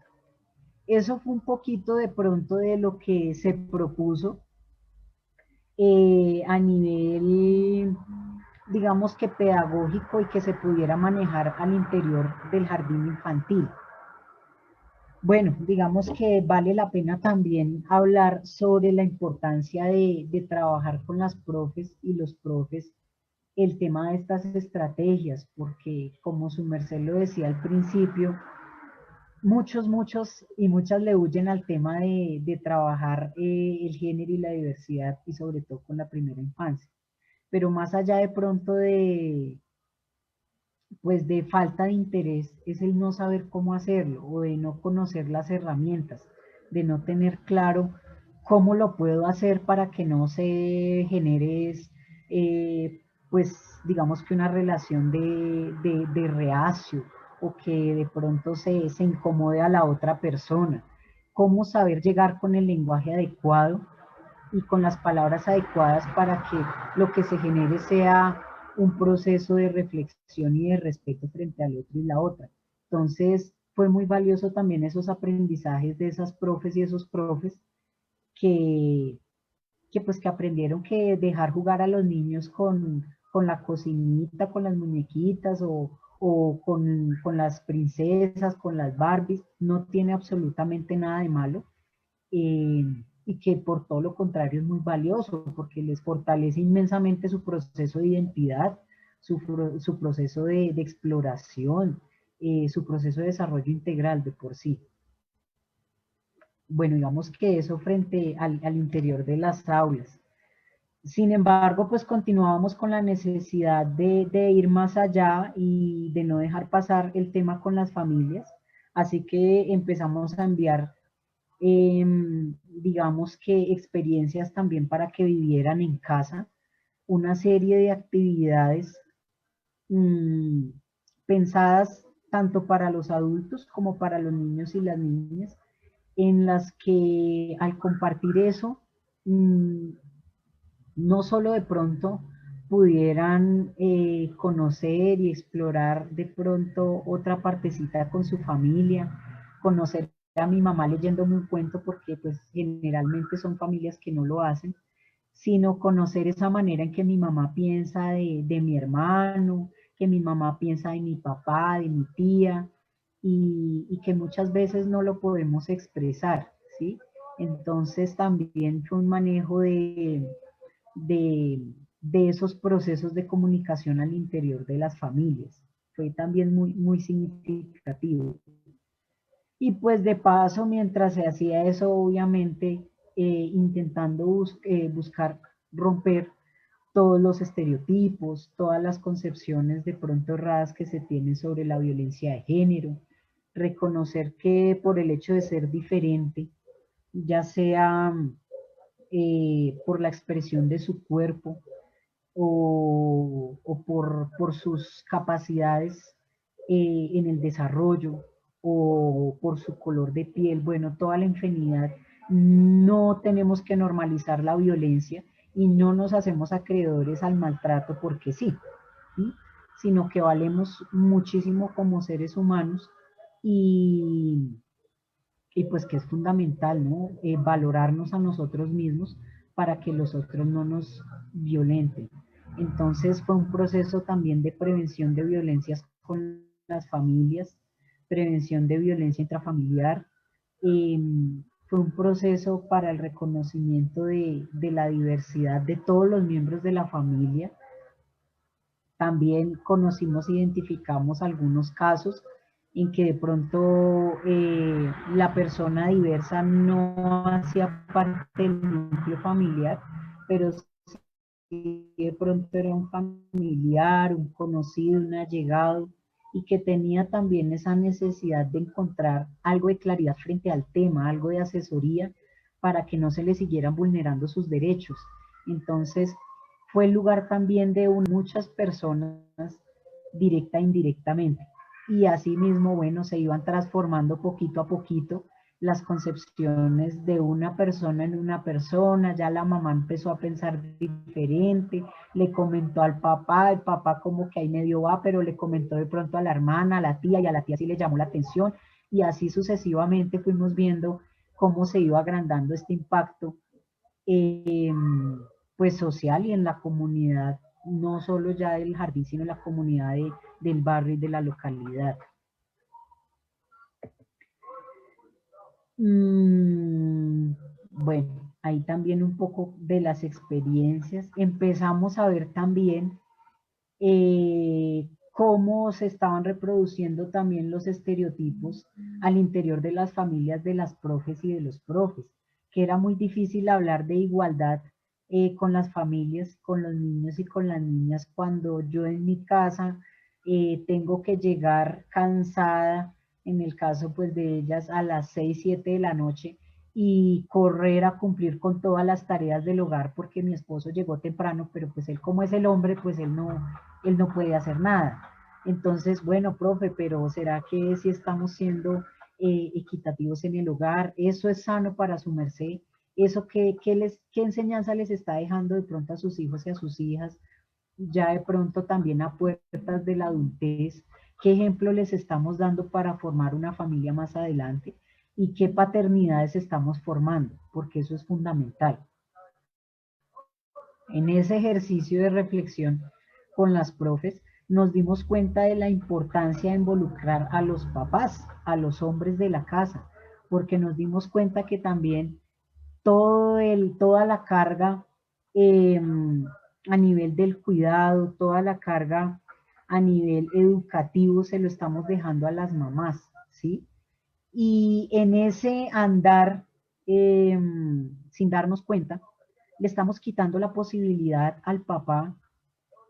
Eso fue un poquito de pronto de lo que se propuso a nivel, digamos que pedagógico y que se pudiera manejar al interior del jardín infantil. Bueno, digamos que vale la pena también hablar sobre la importancia de trabajar con las profes y los profes el tema de estas estrategias, porque como su merced lo decía al principio, muchos y muchas le huyen al tema de trabajar el género y la diversidad y sobre todo con la primera infancia. Pero más allá de pronto pues de falta de interés es el no saber cómo hacerlo o de no conocer las herramientas, de no tener claro cómo lo puedo hacer para que no se genere, pues digamos que una relación de reacio o que de pronto se incomode a la otra persona. Cómo saber llegar con el lenguaje adecuado y con las palabras adecuadas para que lo que se genere sea un proceso de reflexión y de respeto frente al otro y la otra. Entonces, fue muy valioso también esos aprendizajes de esas profes y esos profes que, pues que aprendieron que dejar jugar a los niños con la cocinita, con las muñequitas o con las princesas, con las Barbies, no tiene absolutamente nada de malo. Y que por todo lo contrario es muy valioso porque les fortalece inmensamente su proceso de identidad, su proceso de exploración, su proceso de desarrollo integral de por sí. Bueno, digamos que eso frente al interior de las aulas. Sin embargo, pues continuábamos con la necesidad de ir más allá y de no dejar pasar el tema con las familias. Así que empezamos a enviar digamos que experiencias también para que vivieran en casa, una serie de actividades mm, pensadas tanto para los adultos como para los niños y las niñas, en las que al compartir eso, mm, no solo de pronto pudieran conocer y explorar de pronto otra partecita con su familia, conocer a mi mamá leyéndome un cuento, porque pues generalmente son familias que no lo hacen, sino conocer esa manera en que mi mamá piensa de mi hermano, que mi mamá piensa de mi papá, de mi tía, y que muchas veces no lo podemos expresar, ¿sí? Entonces también fue un manejo de esos procesos de comunicación al interior de las familias. Fue también muy, muy significativo. Y pues de paso, mientras se hacía eso, obviamente, intentando buscar romper todos los estereotipos, todas las concepciones de pronto erradas que se tienen sobre la violencia de género, reconocer que por el hecho de ser diferente, ya sea por la expresión de su cuerpo o por sus capacidades en el desarrollo o por su color de piel, bueno, toda la infinidad, no tenemos que normalizar la violencia y no nos hacemos acreedores al maltrato porque sí, ¿sí? Sino que valemos muchísimo como seres humanos y, y pues que es fundamental, ¿no? Valorarnos a nosotros mismos para que los otros no nos violenten. Entonces fue un proceso también de prevención de violencias con las familias, prevención de violencia intrafamiliar. eh, Fue un proceso para el reconocimiento de la diversidad de todos los miembros de la familia. También conocimos, identificamos algunos casos en que de pronto la persona diversa no hacía parte del núcleo familiar, pero sí de pronto era un familiar, un conocido, un allegado, y que tenía también esa necesidad de encontrar algo de claridad frente al tema, algo de asesoría para que no se le siguieran vulnerando sus derechos. Entonces, fue el lugar también de muchas personas, directa e indirectamente. Y así mismo, bueno, se iban transformando poquito a poquito las concepciones de una persona en una persona, ya la mamá empezó a pensar diferente, le comentó al papá, el papá como que ahí medio va, pero le comentó de pronto a la hermana, a la tía, y a la tía sí le llamó la atención, y así sucesivamente fuimos viendo cómo se iba agrandando este impacto eh, pues social y en la comunidad, no solo ya del jardín, sino en la comunidad del barrio y de la localidad. Bueno, ahí también un poco de las experiencias. Empezamos a ver también cómo se estaban reproduciendo también los estereotipos al interior de las familias de las profes y de los profes, que era muy difícil hablar de igualdad con las familias, con los niños y con las niñas, cuando yo en mi casa tengo que llegar cansada, en el caso pues de ellas a las 6 7 de la noche, y correr a cumplir con todas las tareas del hogar porque mi esposo llegó temprano, pero pues él como es el hombre, pues él no puede hacer nada. Entonces, bueno, profe, pero ¿será que si estamos siendo equitativos en el hogar? ¿Eso es sano para su merced? ¿Eso qué enseñanza les está dejando de pronto a sus hijos y a sus hijas? Ya de pronto también a puertas de la adultez, ¿qué ejemplo les estamos dando para formar una familia más adelante? ¿Y qué paternidades estamos formando? Porque eso es fundamental. En ese ejercicio de reflexión con las profes, nos dimos cuenta de la importancia de involucrar a los papás, a los hombres de la casa, porque nos dimos cuenta que también toda la carga eh, a nivel del cuidado, toda la carga a nivel educativo se lo estamos dejando a las mamás, ¿sí? Y en ese andar, sin darnos cuenta, le estamos quitando la posibilidad al papá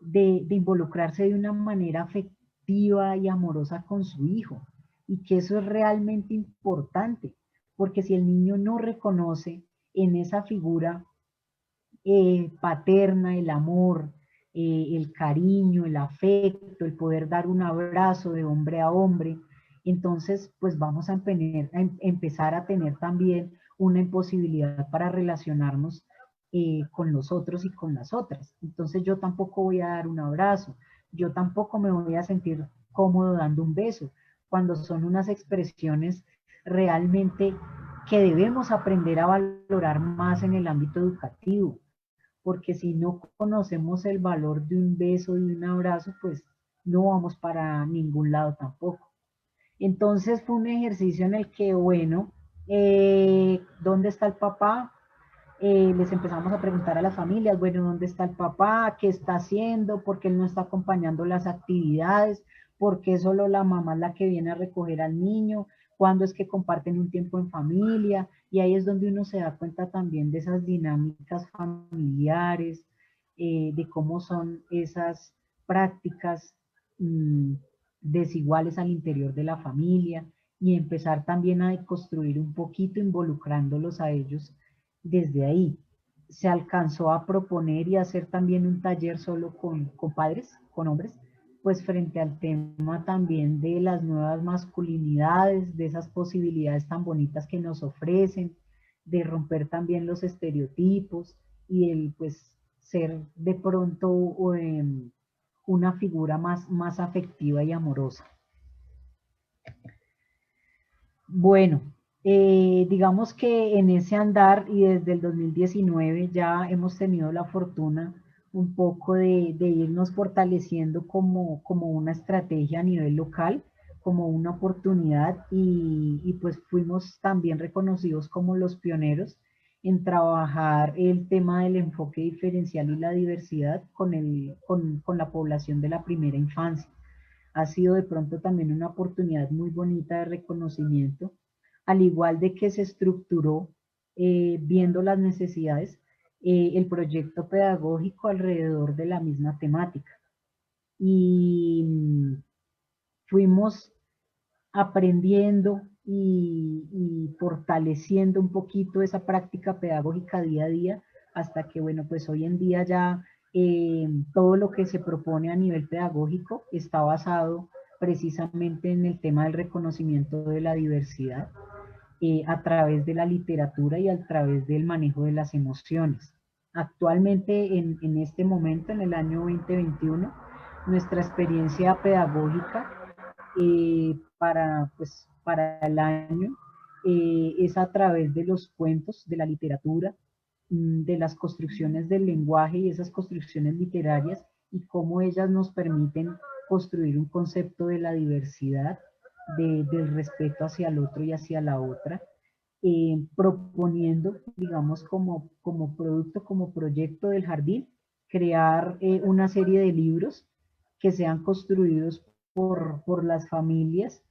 de involucrarse de una manera afectiva y amorosa con su hijo. Y que eso es realmente importante, porque si el niño no reconoce en esa figura paterna, el amor, el cariño, el afecto, el poder dar un abrazo de hombre a hombre, entonces pues vamos a empezar a tener también una imposibilidad para relacionarnos con los otros y con las otras. Entonces yo tampoco voy a dar un abrazo, yo tampoco me voy a sentir cómodo dando un beso, cuando son unas expresiones realmente que debemos aprender a valorar más en el ámbito educativo, porque si no conocemos el valor de un beso y un abrazo, pues no vamos para ningún lado tampoco. Entonces fue un ejercicio en el que, bueno, ¿dónde está el papá? Les empezamos a preguntar a las familias, bueno, ¿dónde está el papá? ¿Qué está haciendo? ¿Por qué él no está acompañando las actividades? ¿Por qué solo la mamá es la que viene a recoger al niño? ¿Cuándo es que comparten un tiempo en familia? Y ahí es donde uno se da cuenta también de esas dinámicas familiares, de cómo son esas prácticas mmm, desiguales al interior de la familia y empezar también a construir un poquito involucrándolos a ellos desde ahí. Se alcanzó a proponer y hacer también un taller solo con padres, con hombres, pues frente al tema también de las nuevas masculinidades, de esas posibilidades tan bonitas que nos ofrecen, de romper también los estereotipos y el pues ser de pronto una figura más afectiva y amorosa. Bueno, digamos que en ese andar y desde el 2019 ya hemos tenido la fortuna un poco de irnos fortaleciendo como una estrategia a nivel local, como una oportunidad y pues fuimos también reconocidos como los pioneros en trabajar el tema del enfoque diferencial y la diversidad con la población de la primera infancia. Ha sido de pronto también una oportunidad muy bonita de reconocimiento, al igual de que se estructuró viendo las necesidades, el proyecto pedagógico alrededor de la misma temática. Y fuimos aprendiendo y fortaleciendo un poquito esa práctica pedagógica día a día, hasta que, bueno, pues hoy en día ya todo lo que se propone a nivel pedagógico está basado precisamente en el tema del reconocimiento de la diversidad a través de la literatura y a través del manejo de las emociones. Actualmente, en este momento, en el año 2021, nuestra experiencia pedagógica para el año es a través de los cuentos, de la literatura, de las construcciones del lenguaje y esas construcciones literarias y cómo ellas nos permiten construir un concepto de la diversidad, del respeto hacia el otro y hacia la otra, proponiendo, digamos, como producto, como proyecto del jardín, crear una serie de libros que sean construidos por las familias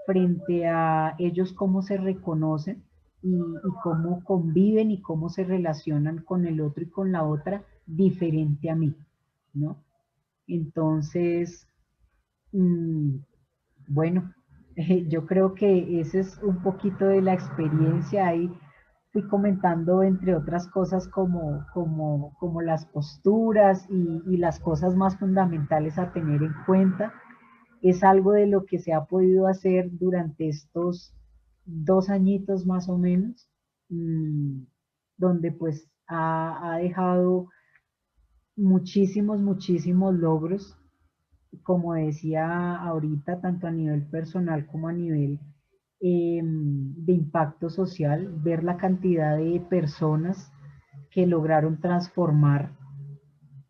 frente a ellos cómo se reconocen y cómo conviven y cómo se relacionan con el otro y con la otra diferente a mí, ¿no? Entonces, mmm, bueno, yo creo que ese es un poquito de la experiencia ahí. Fui comentando, entre otras cosas, como las posturas y las cosas más fundamentales a tener en cuenta. Es algo de lo que se ha podido hacer durante estos 2 añitos más o menos, donde pues ha dejado muchísimos logros, como decía ahorita, tanto a nivel personal como a nivel de impacto social, ver la cantidad de personas que lograron transformar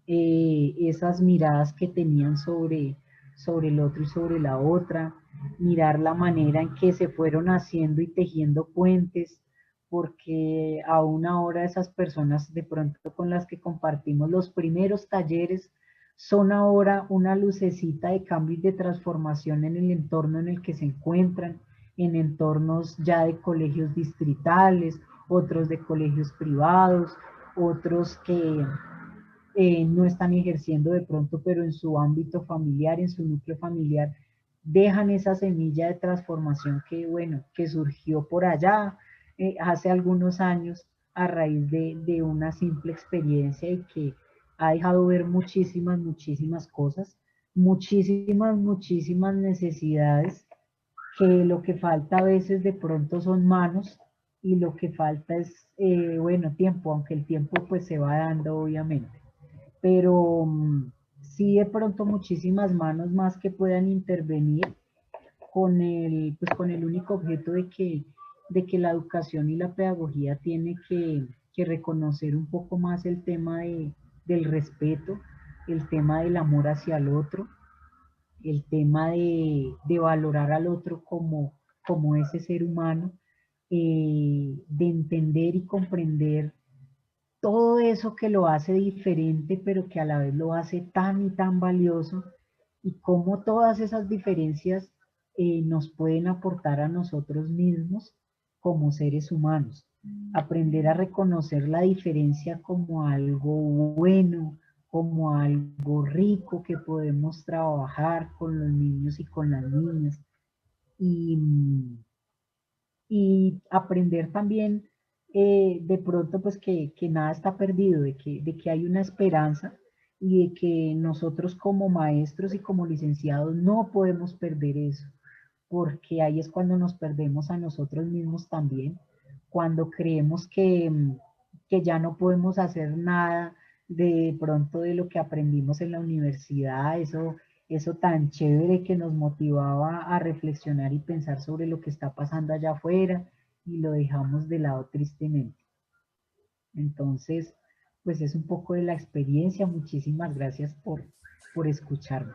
esas miradas que tenían sobre el otro y sobre la otra, mirar la manera en que se fueron haciendo y tejiendo puentes, porque aún ahora esas personas de pronto con las que compartimos los primeros talleres son ahora una lucecita de cambio y de transformación en el entorno en el que se encuentran, en entornos ya de colegios distritales, otros de colegios privados, otros que no están ejerciendo de pronto, pero en su ámbito familiar, en su núcleo familiar, dejan esa semilla de transformación que, bueno, que surgió por allá, hace algunos años a raíz de una simple experiencia y que ha dejado ver muchísimas cosas, muchísimas necesidades, que lo que falta a veces de pronto son manos y lo que falta es, bueno, tiempo, aunque el tiempo pues se va dando obviamente, pero sí de pronto muchísimas manos más que puedan intervenir pues con el único objeto de que la educación y la pedagogía tiene que reconocer un poco más el tema del respeto, el tema del amor hacia el otro, el tema de valorar al otro como ese ser humano, de entender y comprender todo eso que lo hace diferente, pero que a la vez lo hace tan y tan valioso, y cómo todas esas diferencias nos pueden aportar a nosotros mismos como seres humanos. Aprender a reconocer la diferencia como algo bueno, como algo rico que podemos trabajar con los niños y con las niñas. Y, y aprender también de pronto pues que nada está perdido, de que hay una esperanza y de que nosotros como maestros y como licenciados no podemos perder eso, porque ahí es cuando nos perdemos a nosotros mismos también, cuando creemos que ya no podemos hacer nada de pronto de lo que aprendimos en la universidad, eso tan chévere que nos motivaba a reflexionar y pensar sobre lo que está pasando allá afuera, y lo dejamos de lado tristemente. Entonces, pues es un poco de la experiencia. Muchísimas gracias por escucharme.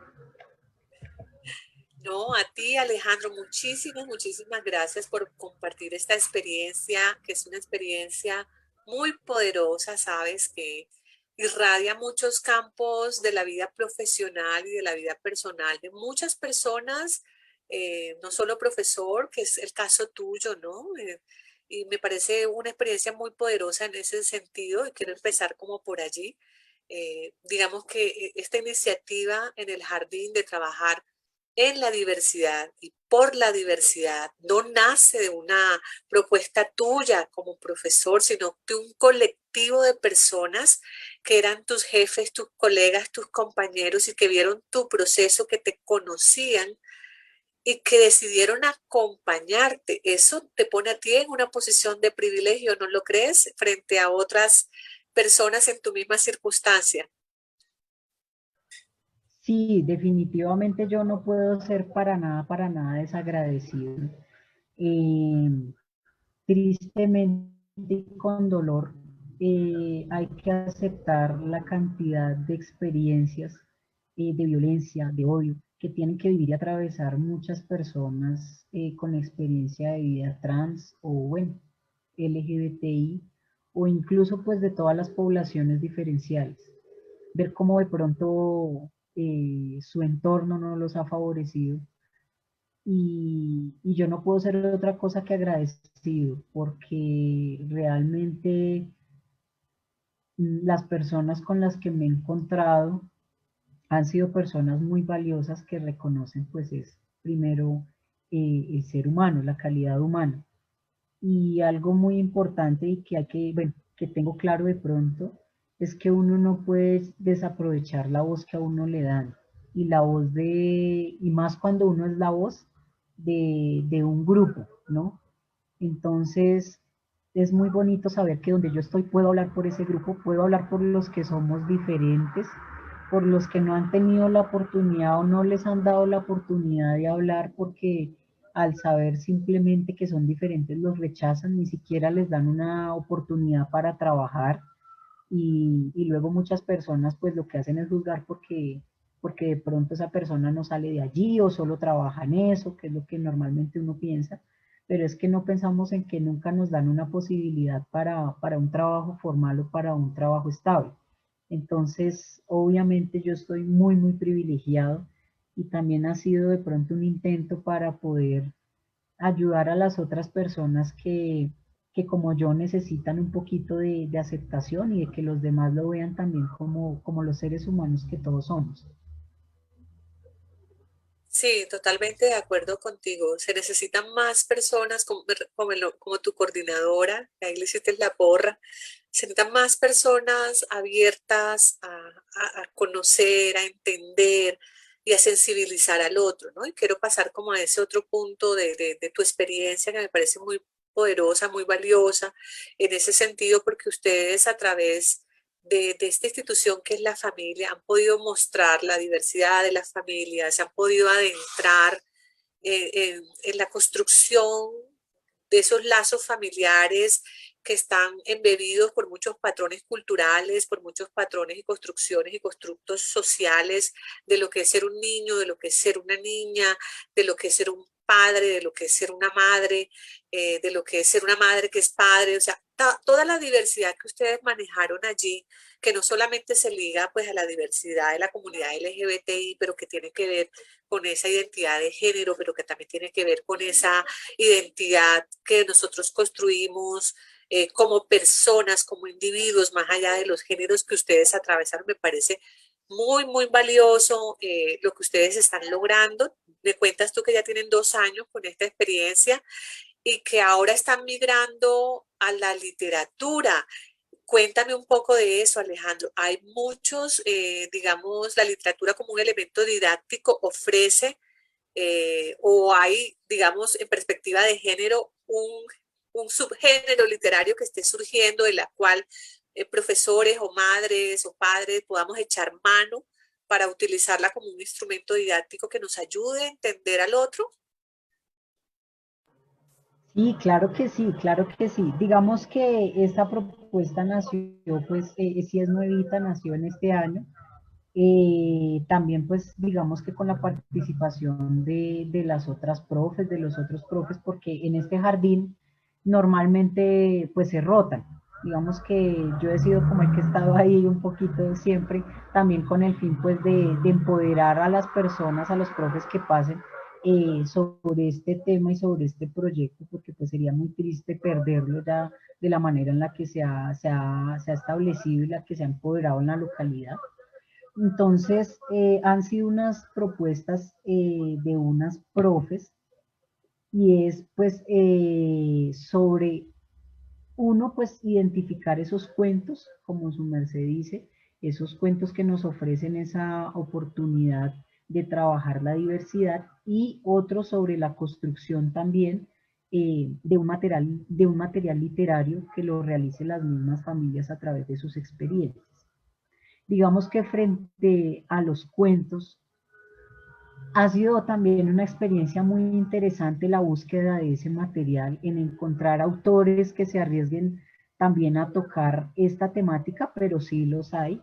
No, a ti, Alejandro, muchísimas gracias por compartir esta experiencia, que es una experiencia muy poderosa, sabes, que irradia muchos campos de la vida profesional y de la vida personal de muchas personas, no solo profesor, que es el caso tuyo, ¿no? Y me parece una experiencia muy poderosa en ese sentido y quiero empezar como por allí. Digamos que esta iniciativa en el jardín de trabajar en la diversidad y por la diversidad no nace de una propuesta tuya como profesor, sino de un colectivo de personas que eran tus jefes, tus colegas, tus compañeros y que vieron tu proceso, que te conocían y que decidieron acompañarte. Eso te pone a ti en una posición de privilegio, ¿no lo crees? Frente a otras personas en tu misma circunstancia. Sí, definitivamente yo no puedo ser para nada desagradecido. Eh, Tristemente y con dolor, hay que aceptar la cantidad de experiencias de violencia, de odio, que tienen que vivir y atravesar muchas personas con experiencia de vida trans o, bueno, LGBTI, o incluso pues de todas las poblaciones diferenciales. Ver cómo de pronto su entorno no los ha favorecido, y yo no puedo ser otra cosa que agradecido, porque realmente las personas con las que me he encontrado han sido personas muy valiosas que reconocen pues es primero el ser humano, la calidad humana. Y algo muy importante y que hay que, bueno, que tengo claro de pronto, es que uno no puede desaprovechar la voz que a uno le dan. Y la voz y más cuando uno es la voz de un grupo, ¿no? Entonces, es muy bonito saber que donde yo estoy puedo hablar por ese grupo, puedo hablar por los que somos diferentes, por los que no han tenido la oportunidad o no les han dado la oportunidad de hablar porque al saber simplemente que son diferentes los rechazan, ni siquiera les dan una oportunidad para trabajar, y luego muchas personas pues lo que hacen es juzgar porque de pronto esa persona no sale de allí o solo trabaja en eso, que es lo que normalmente uno piensa, pero es que no pensamos en que nunca nos dan una posibilidad para un trabajo formal o para un trabajo estable. Entonces, obviamente yo estoy muy privilegiado, y también ha sido de pronto un intento para poder ayudar a las otras personas que como yo necesitan un poquito de aceptación y de que los demás lo vean también como los seres humanos que todos somos. Sí, totalmente de acuerdo contigo. Se necesitan más personas como tu coordinadora, que ahí le hiciste la porra. Se necesitan más personas abiertas a conocer, a entender y a sensibilizar al otro, ¿no? Y quiero pasar como a ese otro punto de tu experiencia que me parece muy poderosa, muy valiosa en ese sentido, porque ustedes a través de esta institución que es la familia, han podido mostrar la diversidad de las familias, se han podido adentrar en la construcción de esos lazos familiares que están embebidos por muchos patrones culturales, por muchos patrones y construcciones y constructos sociales de lo que es ser un niño, de lo que es ser una niña, de lo que es ser un padre, de lo que es ser una madre, de lo que es ser una madre que es padre, o sea, toda la diversidad que ustedes manejaron allí, que no solamente se liga pues a la diversidad de la comunidad LGBTI, pero que tiene que ver con esa identidad de género, pero que también tiene que ver con esa identidad que nosotros construimos como personas, como individuos, más allá de los géneros que ustedes atravesaron, me parece muy, muy valioso lo que ustedes están logrando. Me cuentas tú que ya tienen 2 años con esta experiencia y que ahora están migrando a la literatura. Cuéntame un poco de eso, Alejandro. Hay muchos, digamos, la literatura como un elemento didáctico ofrece o hay, digamos, en perspectiva de género, un subgénero literario que esté surgiendo de la cual profesores o madres o padres podamos echar mano para utilizarla como un instrumento didáctico que nos ayude a entender al otro. Sí, claro que sí, claro que sí. Digamos que esta propuesta nació, pues, sí es nuevita, nació en este año. También, pues, digamos que con la participación de las otras profes, de los otros profes, porque en este jardín normalmente, pues, se rotan. Digamos que yo he sido como el que he estado ahí un poquito siempre, también con el fin, pues, de empoderar a las personas, a los profes que pasen sobre este tema y sobre este proyecto, porque pues sería muy triste perderlo ya de la manera en la que se ha establecido y la que se ha empoderado en la localidad. Entonces, han sido unas propuestas de unas profes y es pues sobre uno, pues identificar esos cuentos, como su merced dice, esos cuentos que nos ofrecen esa oportunidad de trabajar la diversidad y otro sobre la construcción también de un material literario que lo realicen las mismas familias a través de sus experiencias. Digamos que frente a los cuentos, ha sido también una experiencia muy interesante la búsqueda de ese material, en encontrar autores que se arriesguen también a tocar esta temática, pero sí los hay,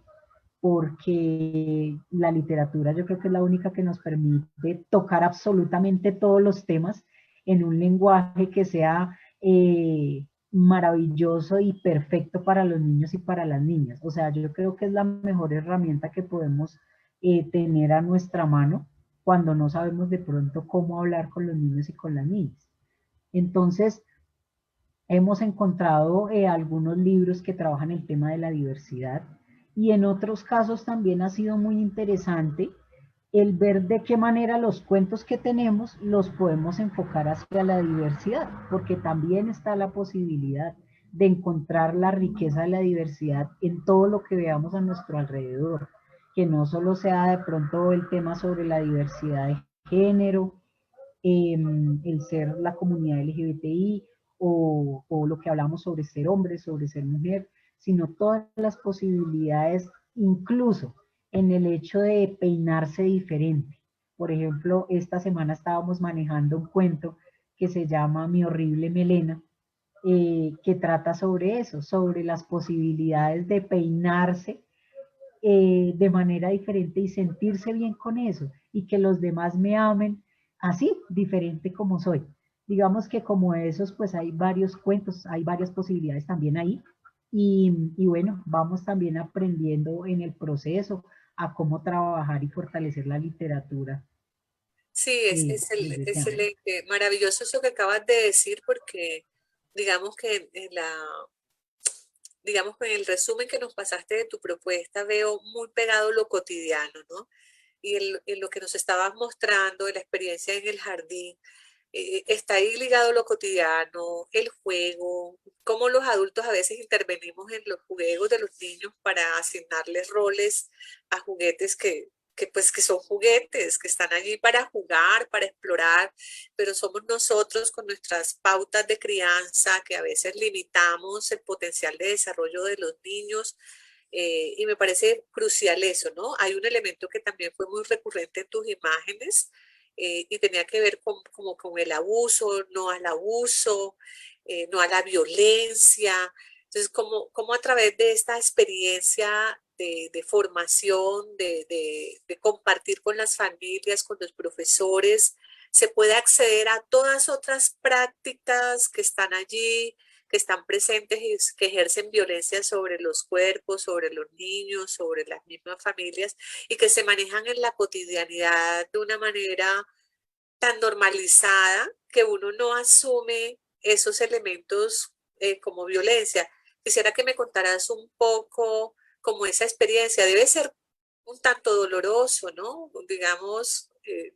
porque la literatura yo creo que es la única que nos permite tocar absolutamente todos los temas en un lenguaje que sea maravilloso y perfecto para los niños y para las niñas. O sea, yo creo que es la mejor herramienta que podemos tener a nuestra mano cuando no sabemos de pronto cómo hablar con los niños y con las niñas. Entonces, hemos encontrado algunos libros que trabajan el tema de la diversidad y en otros casos también ha sido muy interesante el ver de qué manera los cuentos que tenemos los podemos enfocar hacia la diversidad, porque también está la posibilidad de encontrar la riqueza de la diversidad en todo lo que veamos a nuestro alrededor, que no solo sea de pronto el tema sobre la diversidad de género, el ser la comunidad LGBTI o lo que hablamos sobre ser hombre, sobre ser mujer, sino todas las posibilidades, incluso en el hecho de peinarse diferente. Por ejemplo, esta semana estábamos manejando un cuento que se llama Mi horrible melena, que trata sobre eso, sobre las posibilidades de peinarse de manera diferente y sentirse bien con eso y que los demás me amen así, diferente como soy. Digamos que como esos, pues hay varios cuentos, hay varias posibilidades también ahí y bueno, vamos también aprendiendo en el proceso a cómo trabajar y fortalecer la literatura Sí, es desde ese año. excelente, maravilloso eso que acabas de decir porque digamos que digamos que en el resumen que nos pasaste de tu propuesta veo muy pegado lo cotidiano, ¿no? y en lo que nos estabas mostrando, de la experiencia en el jardín, está ahí ligado lo cotidiano, el juego, cómo los adultos a veces intervenimos en los juegos de los niños para asignarles roles a juguetes que son juguetes, que están allí para jugar, para explorar, pero somos nosotros con nuestras pautas de crianza que a veces limitamos el potencial de desarrollo de los niños. Y me parece crucial eso, ¿no? Hay un elemento que también fue muy recurrente en tus imágenes, y tenía que ver como con el abuso, no al abuso, no a la violencia. Entonces, como a través de esta experiencia de formación, de compartir con las familias, con los profesores, se puede acceder a todas otras prácticas que están allí, que están presentes y que ejercen violencia sobre los cuerpos, sobre los niños, sobre las mismas familias y que se manejan en la cotidianidad de una manera tan normalizada que uno no asume esos elementos como violencia. Quisiera que me contaras un poco como esa experiencia. Debe ser un tanto doloroso, ¿no? Digamos,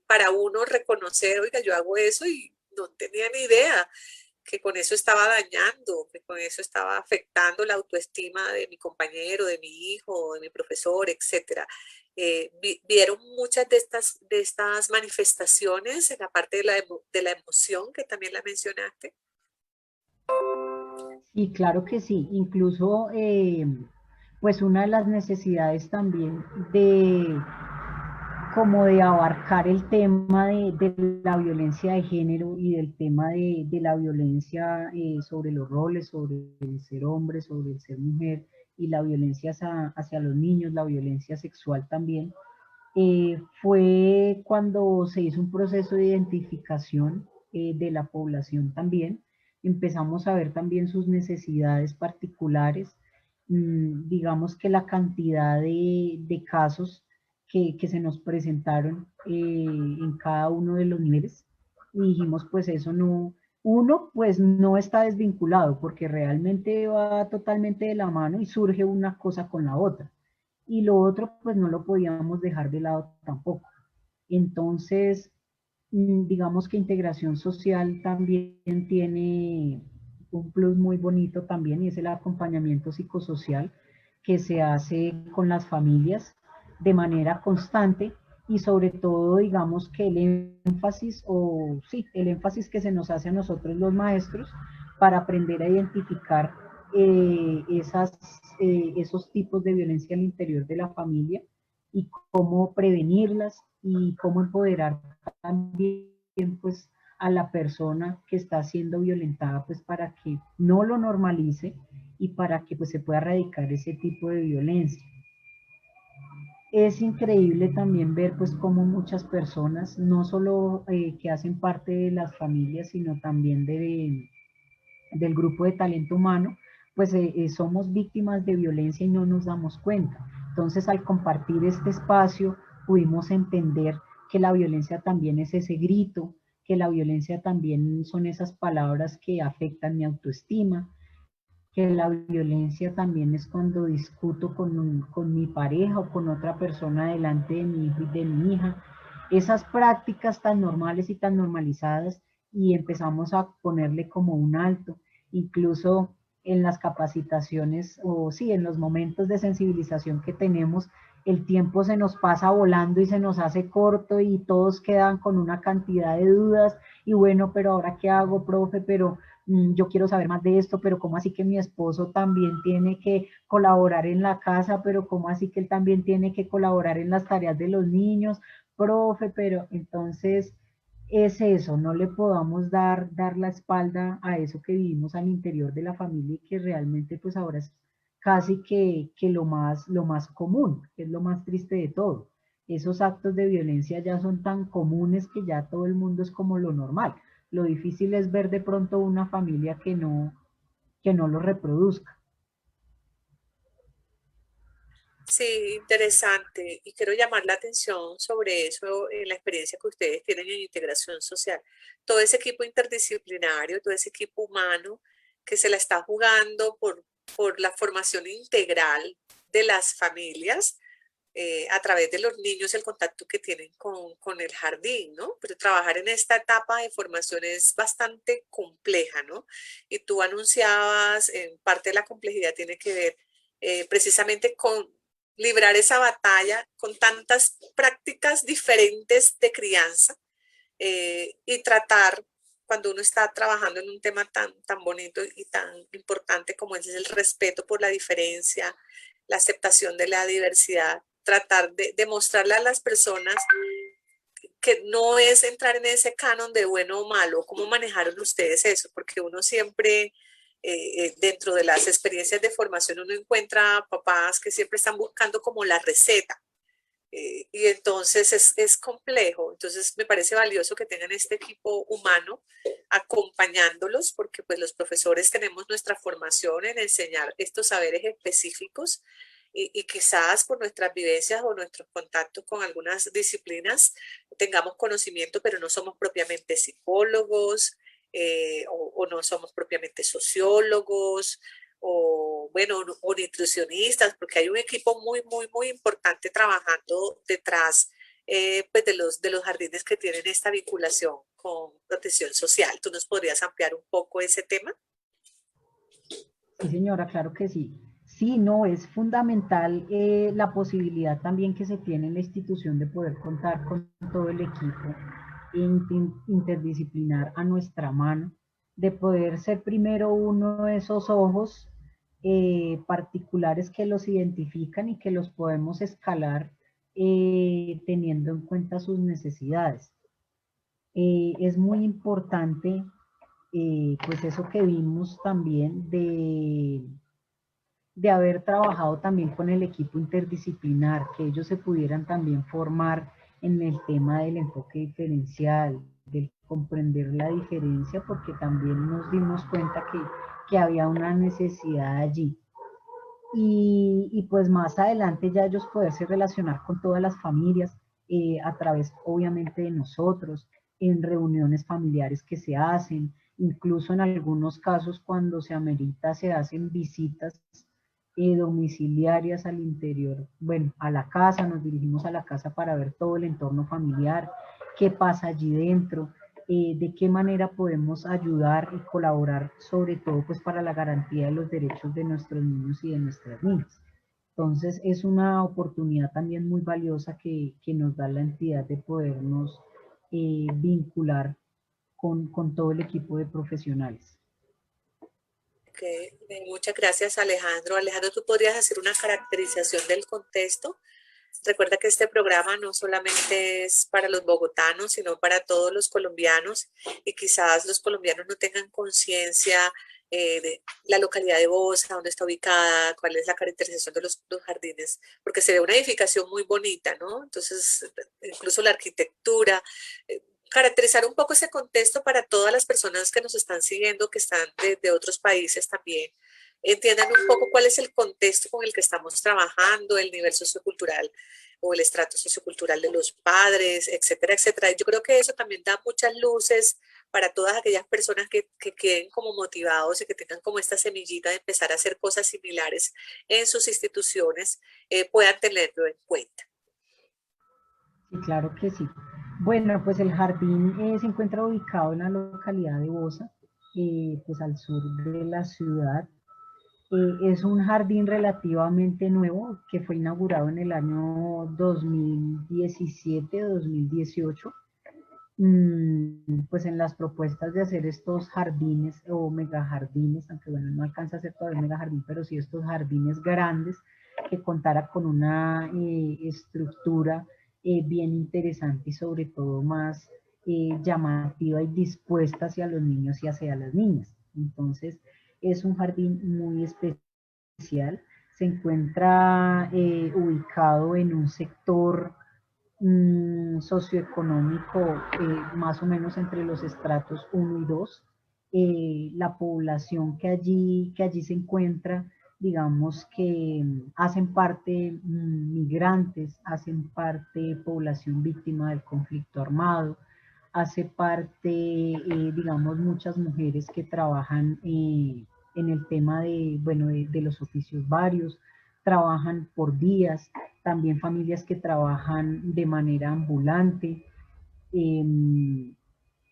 para uno reconocer, oiga, yo hago eso y no tenía ni idea que con eso estaba dañando, que con eso estaba afectando la autoestima de mi compañero, de mi hijo, de mi profesor, etcétera. ¿Vieron muchas de estas manifestaciones en la parte de la emoción que también la mencionaste? Y claro que sí, incluso pues una de las necesidades también de como de abarcar el tema de la violencia de género y del tema de la violencia sobre los roles, sobre el ser hombre, sobre el ser mujer y la violencia hacia los niños, la violencia sexual también, fue cuando se hizo un proceso de identificación de la población también. Empezamos a ver también sus necesidades particulares, digamos que la cantidad de casos que se nos presentaron en cada uno de los niveles. Y dijimos, pues eso no, uno, pues no está desvinculado, porque realmente va totalmente de la mano y surge una cosa con la otra. Y lo otro, pues no lo podíamos dejar de lado tampoco. Entonces, digamos que integración social también tiene un plus muy bonito también, y es el acompañamiento psicosocial que se hace con las familias de manera constante, y sobre todo digamos que el énfasis, o sí, el énfasis que se nos hace a nosotros los maestros para aprender a identificar esos tipos de violencia al interior de la familia y cómo prevenirlas y cómo empoderar también pues a la persona que está siendo violentada, pues para que no lo normalice y para que pues se pueda erradicar ese tipo de violencia. Es increíble también ver pues cómo muchas personas, no solo que hacen parte de las familias, sino también del grupo de talento humano, pues somos víctimas de violencia y no nos damos cuenta. Entonces, al compartir este espacio, pudimos entender que la violencia también es ese grito, que la violencia también son esas palabras que afectan mi autoestima, que la violencia también es cuando discuto con mi pareja o con otra persona delante de mi hijo y de mi hija. Esas prácticas tan normales y tan normalizadas, y empezamos a ponerle como un alto, incluso en las capacitaciones o sí, en los momentos de sensibilización que tenemos, el tiempo se nos pasa volando y se nos hace corto y todos quedan con una cantidad de dudas y bueno, pero ahora qué hago, profe, pero yo quiero saber más de esto, pero ¿cómo así que mi esposo también tiene que colaborar en la casa? Pero ¿cómo así que él también tiene que colaborar en las tareas de los niños? Profe, pero entonces es eso, no le podamos dar la espalda a eso que vivimos al interior de la familia y que realmente pues ahora es casi que lo más común, que es lo más triste de todo. Esos actos de violencia ya son tan comunes que ya todo el mundo es como lo normal. Lo difícil es ver de pronto una familia que no lo reproduzca. Sí, interesante. Y quiero llamar la atención sobre eso en la experiencia que ustedes tienen en integración social. Todo ese equipo interdisciplinario, todo ese equipo humano que se la está jugando por la formación integral de las familias, a través de los niños el contacto que tienen con el jardín, ¿no? Pero trabajar en esta etapa de formación es bastante compleja, ¿no? Y tú anunciabas, en parte de la complejidad tiene que ver precisamente con librar esa batalla con tantas prácticas diferentes de crianza y tratar, cuando uno está trabajando en un tema tan bonito y tan importante como es el respeto por la diferencia, la aceptación de la diversidad, tratar de mostrarle a las personas que no es entrar en ese canon de bueno o malo. ¿Cómo manejaron ustedes eso? Porque uno siempre, dentro de las experiencias de formación, uno encuentra papás que siempre están buscando como la receta. Y entonces es complejo. Entonces me parece valioso que tengan este equipo humano acompañándolos, porque pues los profesores tenemos nuestra formación en enseñar estos saberes específicos y quizás por nuestras vivencias o nuestros contactos con algunas disciplinas tengamos conocimiento, pero no somos propiamente psicólogos o no somos propiamente sociólogos o bueno, o nutricionistas, porque hay un equipo muy importante trabajando detrás pues de los jardines que tienen esta vinculación con protección social. ¿Tú nos podrías ampliar un poco ese tema? Sí, señora, claro que sí. Sí, no, es fundamental la posibilidad también que se tiene en la institución de poder contar con todo el equipo interdisciplinar a nuestra mano, de poder ser primero uno de esos ojos particulares que los identifican y que los podemos escalar teniendo en cuenta sus necesidades. Es muy importante, pues eso que vimos también de haber trabajado también con el equipo interdisciplinar, que ellos se pudieran también formar en el tema del enfoque diferencial, del comprender la diferencia, porque también nos dimos cuenta que había una necesidad allí. Y pues más adelante ya ellos poderse relacionar con todas las familias a través obviamente de nosotros, en reuniones familiares que se hacen, incluso en algunos casos cuando se amerita se hacen visitas domiciliarias al interior, bueno, a la casa, nos dirigimos a la casa para ver todo el entorno familiar, qué pasa allí dentro, de qué manera podemos ayudar y colaborar, sobre todo pues para la garantía de los derechos de nuestros niños y de nuestras niñas. Entonces es una oportunidad también muy valiosa que nos da la entidad de podernos vincular con todo el equipo de profesionales. Okay. Muchas gracias, Alejandro. Alejandro, ¿tú podrías hacer una caracterización del contexto? Recuerda que este programa no solamente es para los bogotanos, sino para todos los colombianos y quizás los colombianos no tengan conciencia de la localidad de Bosa, dónde está ubicada, cuál es la caracterización de los jardines, porque se ve una edificación muy bonita, ¿no? Entonces, incluso la arquitectura, caracterizar un poco ese contexto para todas las personas que nos están siguiendo, que están de otros países también, entiendan un poco cuál es el contexto con el que estamos trabajando, el nivel sociocultural o el estrato sociocultural de los padres, etcétera, etcétera. Yo creo que eso también da muchas luces para todas aquellas personas que queden como motivados y que tengan como esta semillita de empezar a hacer cosas similares en sus instituciones, puedan tenerlo en cuenta. Sí, claro que sí. Bueno, pues el jardín se encuentra ubicado en la localidad de Bosa, pues al sur de la ciudad. Es un jardín relativamente nuevo que fue inaugurado en el año 2017-2018. Pues en las propuestas de hacer estos jardines o megajardines, aunque bueno, no alcanza a ser todavía mega jardín, pero sí estos jardines grandes que contara con una estructura bien interesante y sobre todo más llamativa y dispuesta hacia los niños y hacia las niñas. Entonces, es un jardín muy especial. Se encuentra ubicado en un sector socioeconómico más o menos entre los estratos 1 y 2. La población que allí se encuentra, digamos que hacen parte migrantes, hacen parte población víctima del conflicto armado, hace parte, digamos, muchas mujeres que trabajan en el tema de, bueno, de los oficios varios, trabajan por días, también familias que trabajan de manera ambulante,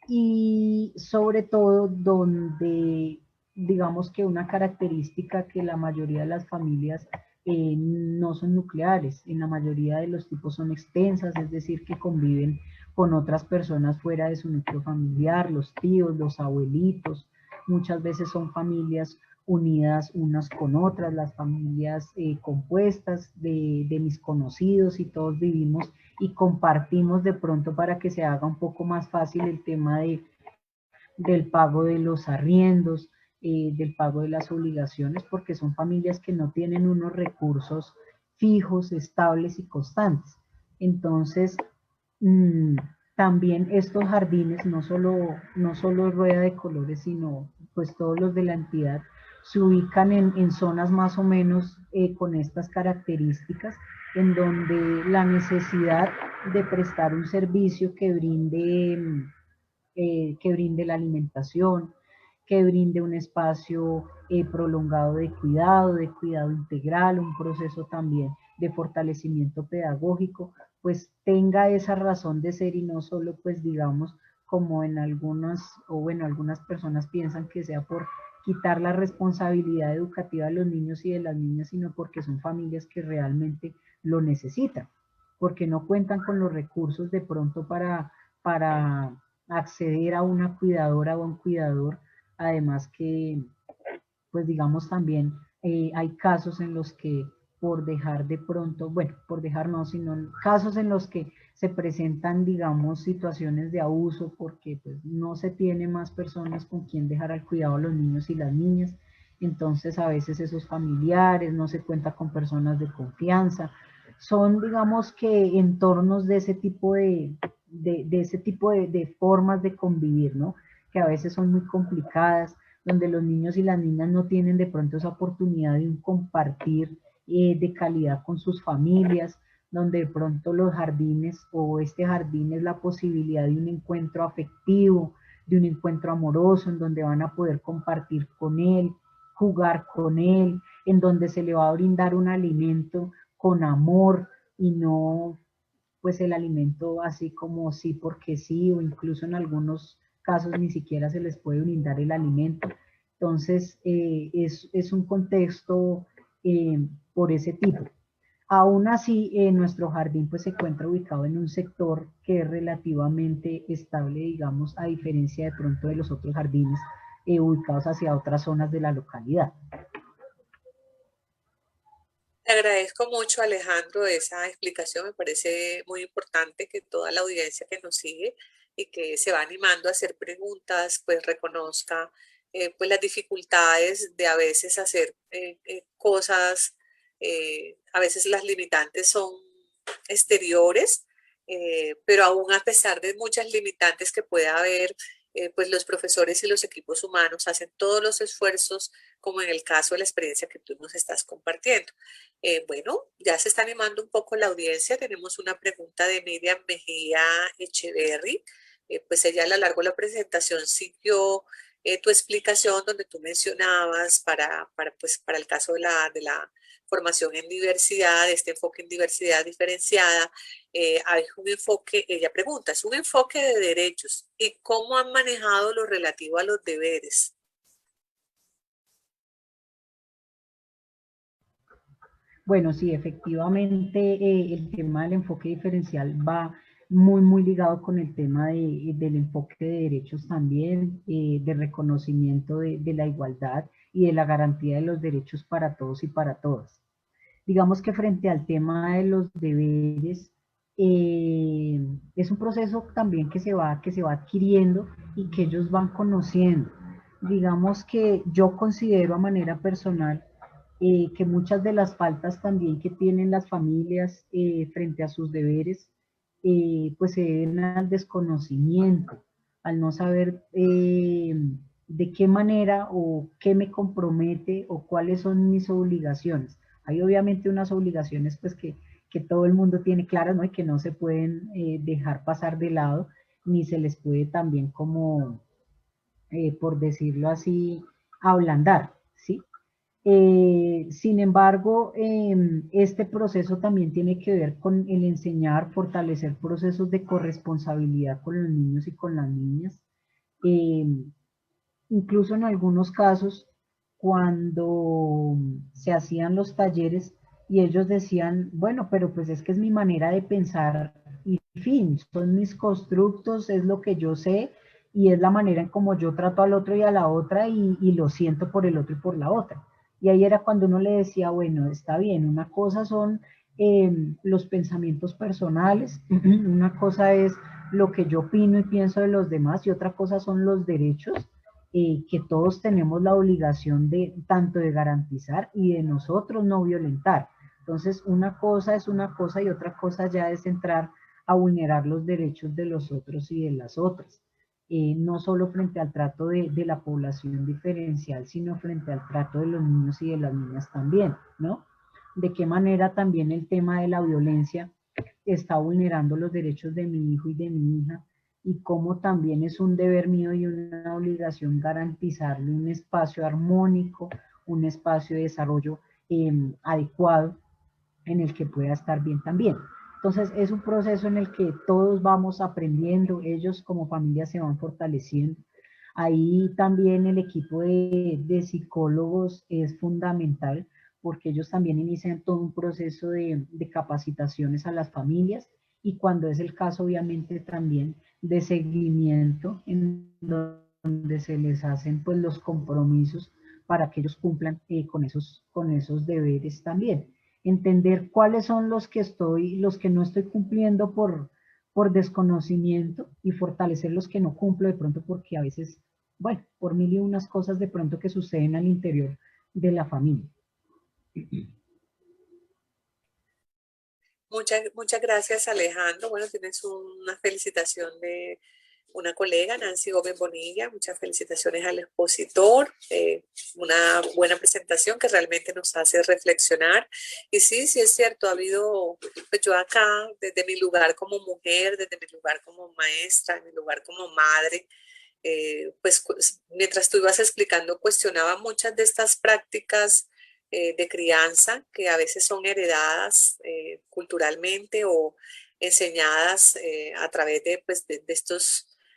y sobre todo donde digamos que una característica que la mayoría de las familias no son nucleares, en la mayoría de los tipos son extensas, es decir, que conviven con otras personas fuera de su núcleo familiar, los tíos, los abuelitos, muchas veces son familias unidas unas con otras, las familias compuestas de mis conocidos, y todos vivimos y compartimos de pronto para que se haga un poco más fácil el tema del pago de los arriendos, del pago de las obligaciones, porque son familias que no tienen unos recursos fijos, estables y constantes. Entonces, mmm, también estos jardines, no solo Rueda de Colores, sino pues todos los de la entidad, se ubican en zonas más o menos con estas características, en donde la necesidad de prestar un servicio que brinde la alimentación, que brinde un espacio prolongado de cuidado integral, un proceso también de fortalecimiento pedagógico, pues tenga esa razón de ser, y no solo pues digamos como en algunas, o bueno, algunas personas piensan que sea por quitar la responsabilidad educativa de los niños y de las niñas, sino porque son familias que realmente lo necesitan, porque no cuentan con los recursos de pronto para acceder a una cuidadora o a un cuidador. Además que, pues digamos también, hay casos en los que por dejar de pronto, bueno, por dejar no, sino casos en los que se presentan, digamos, situaciones de abuso, porque pues no se tiene más personas con quien dejar al cuidado a los niños y las niñas. Entonces a veces esos familiares, no se cuenta con personas de confianza. Son, digamos, que entornos de ese tipo de ese tipo de formas de convivir, ¿no? Que a veces son muy complicadas, donde los niños y las niñas no tienen de pronto esa oportunidad de un compartir de calidad con sus familias, donde de pronto los jardines o este jardín es la posibilidad de un encuentro afectivo, de un encuentro amoroso, en donde van a poder compartir con él, jugar con él, en donde se le va a brindar un alimento con amor, y no pues el alimento así como sí porque sí, o incluso en algunos casos ni siquiera se les puede brindar el alimento. Entonces, es un contexto por ese tipo. Aún así, nuestro jardín pues se encuentra ubicado en un sector que es relativamente estable, digamos, a diferencia de pronto de los otros jardines ubicados hacia otras zonas de la localidad. Te agradezco mucho, Alejandro, esa explicación. Me parece muy importante que toda la audiencia que nos sigue y que se va animando a hacer preguntas, pues reconozca pues las dificultades de a veces hacer cosas, a veces las limitantes son exteriores, pero aún a pesar de muchas limitantes que pueda haber, pues los profesores y los equipos humanos hacen todos los esfuerzos, como en el caso de la experiencia que tú nos estás compartiendo. Bueno, ya se está animando un poco la audiencia. Tenemos una pregunta de Miriam Mejía Echeverry. Pues ella a lo largo de la presentación siguió tu explicación donde tú mencionabas pues, para el caso de la formación en diversidad, este enfoque en diversidad diferenciada, hay un enfoque, ella pregunta, es un enfoque de derechos y cómo han manejado lo relativo a los deberes. Bueno, sí, efectivamente, el tema del enfoque diferencial va muy ligado con el tema del enfoque de derechos también, de reconocimiento de la igualdad y de la garantía de los derechos para todos y para todas. Digamos que frente al tema de los deberes, es un proceso también que se va adquiriendo y que ellos van conociendo. Digamos que yo considero a manera personal que muchas de las faltas también que tienen las familias frente a sus deberes, pues se deben al desconocimiento, al no saber de qué manera o qué me compromete o cuáles son mis obligaciones. Hay obviamente unas obligaciones pues que todo el mundo tiene claras, ¿no? Y que no se pueden dejar pasar de lado, ni se les puede también como, por decirlo así, ablandar, ¿sí? Sin embargo, este proceso también tiene que ver con el enseñar, fortalecer procesos de corresponsabilidad con los niños y con las niñas. Eh, Incluso en algunos casos, cuando se hacían los talleres y ellos decían, bueno, pero pues es que es mi manera de pensar y fin, son mis constructos, es lo que yo sé y es la manera en como yo trato al otro y a la otra y lo siento por el otro y por la otra. Y ahí era cuando uno le decía, bueno, está bien, una cosa son los pensamientos personales, una cosa es lo que yo opino y pienso de los demás y otra cosa son los derechos que todos tenemos la obligación de tanto de garantizar y de nosotros no violentar. Entonces, una cosa es una cosa y otra cosa ya es entrar a vulnerar los derechos de los otros y de las otras. No solo frente al trato de la población diferencial, sino frente al trato de los niños y de las niñas también, ¿no? De qué manera también el tema de la violencia está vulnerando los derechos de mi hijo y de mi hija, y cómo también es un deber mío y una obligación garantizarle un espacio armónico, un espacio de desarrollo adecuado en el que pueda estar bien también. Entonces es un proceso en el que todos vamos aprendiendo, ellos como familia se van fortaleciendo. Ahí también el equipo de psicólogos es fundamental porque ellos también inician todo un proceso de capacitaciones a las familias y cuando es el caso obviamente también de seguimiento en donde se les hacen pues los compromisos para que ellos cumplan con esos deberes también. Entender cuáles son los que no estoy cumpliendo por desconocimiento y fortalecer los que no cumplo de pronto porque a veces, bueno, por mil y unas cosas de pronto que suceden al interior de la familia. Muchas gracias, Alejandro. Bueno, tienes una felicitación de una colega, Nancy Gómez Bonilla. Muchas felicitaciones al expositor. Una buena presentación que realmente nos hace reflexionar. Y sí, sí es cierto, ha habido, pues yo acá, desde mi lugar como mujer, desde mi lugar como maestra, mi lugar como madre, pues mientras tú ibas explicando, cuestionaba muchas de estas prácticas de crianza que a veces son heredadas culturalmente o enseñadas a través de, pues, de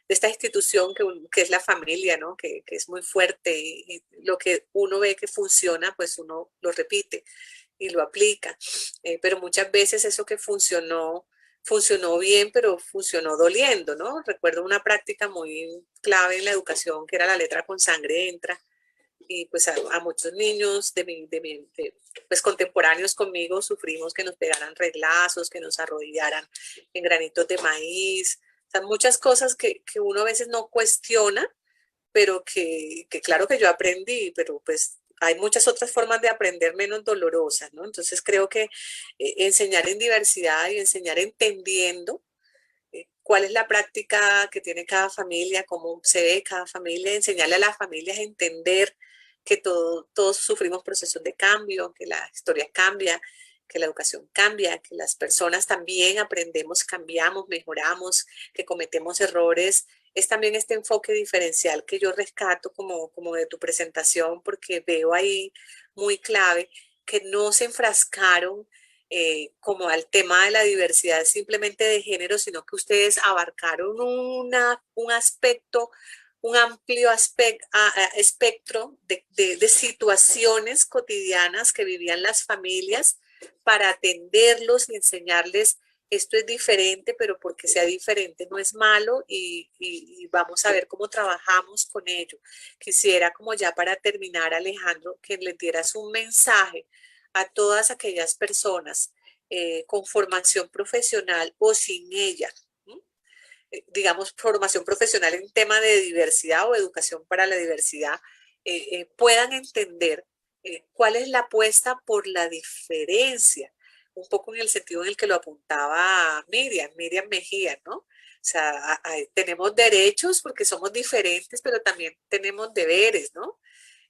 esta institución que es la familia, ¿no? Que es muy fuerte y lo que uno ve que funciona, pues uno lo repite y lo aplica. Pero muchas veces eso que funcionó bien, pero funcionó doliendo, ¿no? Recuerdo una práctica muy clave en la educación que era la letra con sangre entra y pues a muchos niños pues contemporáneos conmigo sufrimos que nos pegaran reglazos, que nos arrodillaran en granitos de maíz, o sea, muchas cosas que uno a veces no cuestiona, pero que claro que yo aprendí, pero pues hay muchas otras formas de aprender menos dolorosas, ¿no? Entonces creo que enseñar en diversidad y enseñar entendiendo cuál es la práctica que tiene cada familia, cómo se ve cada familia, enseñarle a las familias a entender que todos sufrimos procesos de cambio, que la historia cambia, que la educación cambia, que las personas también aprendemos, cambiamos, mejoramos, que cometemos errores. Es también este enfoque diferencial que yo rescato como de tu presentación, porque veo ahí muy clave que no se enfrascaron como al tema de la diversidad simplemente de género, sino que ustedes abarcaron un aspecto, un amplio espectro de situaciones cotidianas que vivían las familias para atenderlos y enseñarles esto es diferente, pero porque sea diferente no es malo y vamos a ver cómo trabajamos con ello. Quisiera como ya para terminar, Alejandro, que les dieras un mensaje a todas aquellas personas con formación profesional o sin ella, digamos, formación profesional en tema de diversidad o educación para la diversidad, puedan entender cuál es la apuesta por la diferencia, un poco en el sentido en el que lo apuntaba Miriam Mejía, ¿no? O sea, tenemos derechos porque somos diferentes, pero también tenemos deberes, ¿no?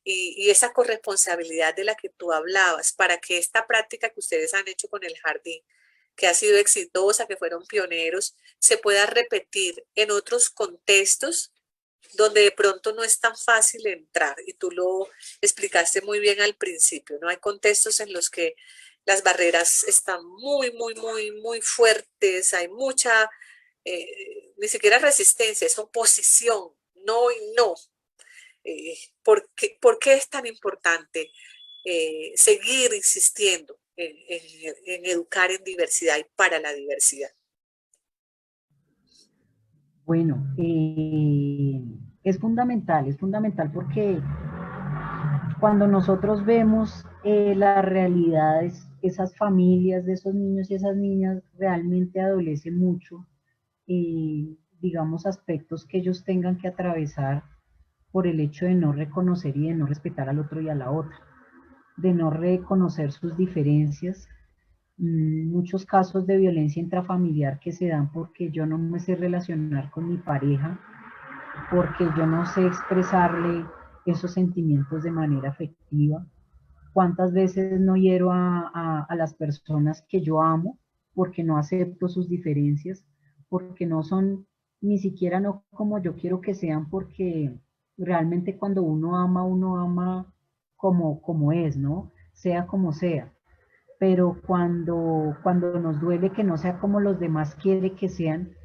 Y esa corresponsabilidad de la que tú hablabas, para que esta práctica que ustedes han hecho con el jardín, que ha sido exitosa, que fueron pioneros, se pueda repetir en otros contextos donde de pronto no es tan fácil entrar, y tú lo explicaste muy bien al principio, ¿no? Hay contextos en los que las barreras están muy fuertes, hay mucha, ni siquiera resistencia, es oposición, no y no. ¿Por qué es tan importante seguir insistiendo en educar en diversidad y para la diversidad? Bueno, es fundamental porque cuando nosotros vemos las realidades, esas familias de esos niños y esas niñas realmente adolecen mucho, digamos, aspectos que ellos tengan que atravesar por el hecho de no reconocer y de no respetar al otro y a la otra, de no reconocer sus diferencias. Muchos casos de violencia intrafamiliar que se dan porque yo no me sé relacionar con mi pareja, porque yo no sé expresarle esos sentimientos de manera afectiva. ¿Cuántas veces no hiero a las personas que yo amo porque no acepto sus diferencias, porque no son ni siquiera no como yo quiero que sean, porque realmente cuando uno ama como es, ¿no? Sea como sea. Pero cuando nos duele que no sea como los demás quiere que sean,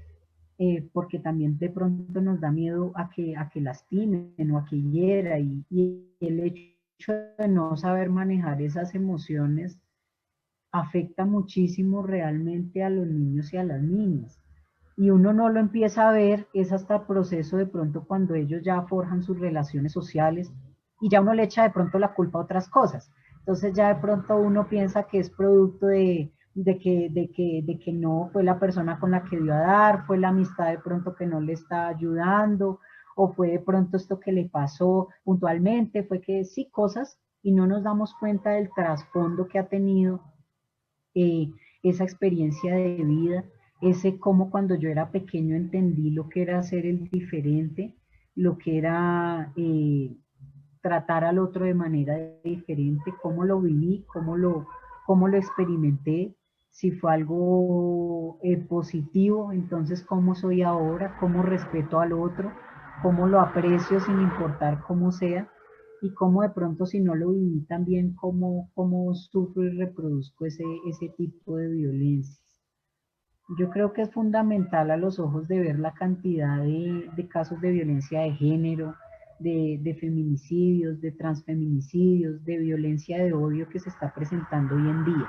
porque también de pronto nos da miedo a que lastimen o a que hiera, y el hecho de no saber manejar esas emociones afecta muchísimo realmente a los niños y a las niñas. Y uno no lo empieza a ver, es hasta el proceso de pronto cuando ellos ya forjan sus relaciones sociales y ya uno le echa de pronto la culpa a otras cosas. Entonces ya de pronto uno piensa que es producto de que no fue la persona con la que dio a dar, fue la amistad de pronto que no le está ayudando, o fue de pronto esto que le pasó puntualmente, fue que sí, cosas, y no nos damos cuenta del trasfondo que ha tenido eh, esa experiencia de vida, ese cómo cuando yo era pequeño entendí lo que era ser el diferente, lo que era tratar al otro de manera diferente, cómo lo viví, cómo lo experimenté, si fue algo positivo, entonces cómo soy ahora, cómo respeto al otro, cómo lo aprecio sin importar cómo sea, y cómo de pronto si no lo viví también, cómo sufro y reproduzco ese tipo de violencias. Yo creo que es fundamental a los ojos de ver la cantidad de casos de violencia de género, de feminicidios, de transfeminicidios, de violencia de odio que se está presentando hoy en día.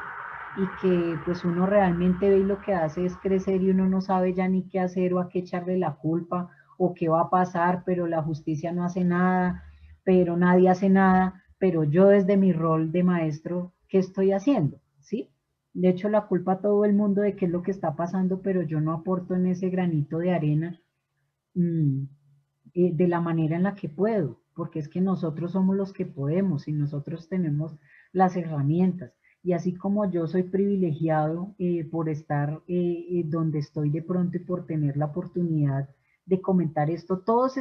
Y que pues uno realmente ve y lo que hace es crecer y uno no sabe ya ni qué hacer o a qué echarle la culpa o qué va a pasar, pero la justicia no hace nada, pero nadie hace nada, pero yo desde mi rol de maestro, ¿qué estoy haciendo? ¿Sí? De hecho, la culpa a todo el mundo de qué es lo que está pasando, pero yo no aporto en ese granito de arena mmm, de la manera en la que puedo, porque es que nosotros somos los que podemos y nosotros tenemos las herramientas. Y así como yo soy privilegiado por estar donde estoy de pronto y por tener la oportunidad de comentar esto, todos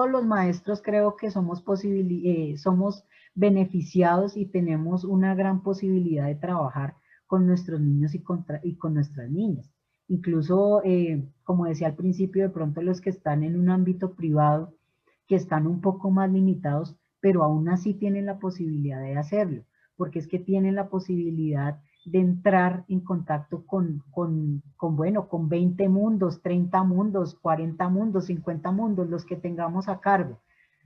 los maestros creo que somos beneficiados y tenemos una gran posibilidad de trabajar con nuestros niños y con nuestras niñas. Incluso, como decía al principio, de pronto los que están en un ámbito privado, que están un poco más limitados, pero aún así tienen la posibilidad de hacerlo, porque es que tienen la posibilidad de entrar en contacto bueno, con 20 mundos, 30 mundos, 40 mundos, 50 mundos, los que tengamos a cargo,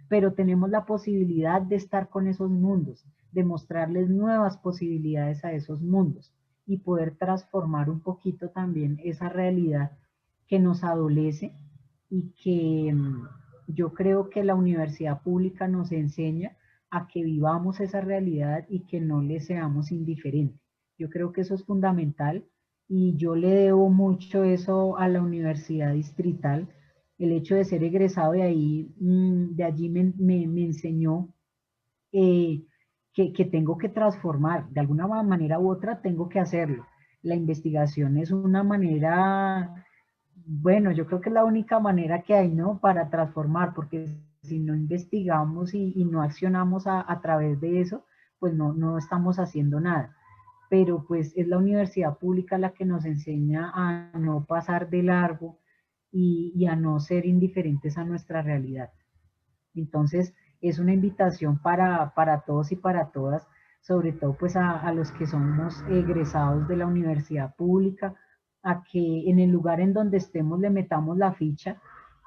pero tenemos la posibilidad de estar con esos mundos, de mostrarles nuevas posibilidades a esos mundos y poder transformar un poquito también esa realidad que nos adolece y que yo creo que la universidad pública nos enseña a que vivamos esa realidad y que no le seamos indiferentes. Yo creo que eso es fundamental y yo le debo mucho eso a la universidad distrital. El hecho de ser egresado de ahí, de allí me enseñó eh, que tengo que transformar, de alguna manera u otra tengo que hacerlo. La investigación es una manera, bueno, yo creo que es la única manera que hay, ¿no? Para transformar, porque si no investigamos y no accionamos a través de eso, pues no estamos haciendo nada. Pero pues es la universidad pública la que nos enseña a no pasar de largo y a no ser indiferentes a nuestra realidad. Entonces, es una invitación para todos y para todas, sobre todo pues a los que somos egresados de la universidad pública, a que en el lugar en donde estemos le metamos la ficha,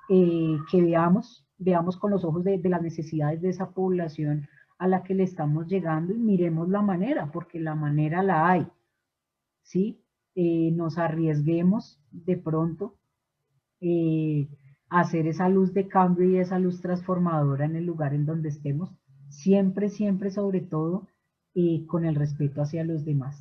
que veamos con los ojos de las necesidades de esa población a la que le estamos llegando y miremos la manera, porque la manera la hay, ¿sí? Nos arriesguemos de pronto hacer esa luz de cambio y esa luz transformadora en el lugar en donde estemos, siempre, siempre, sobre todo, con el respeto hacia los demás.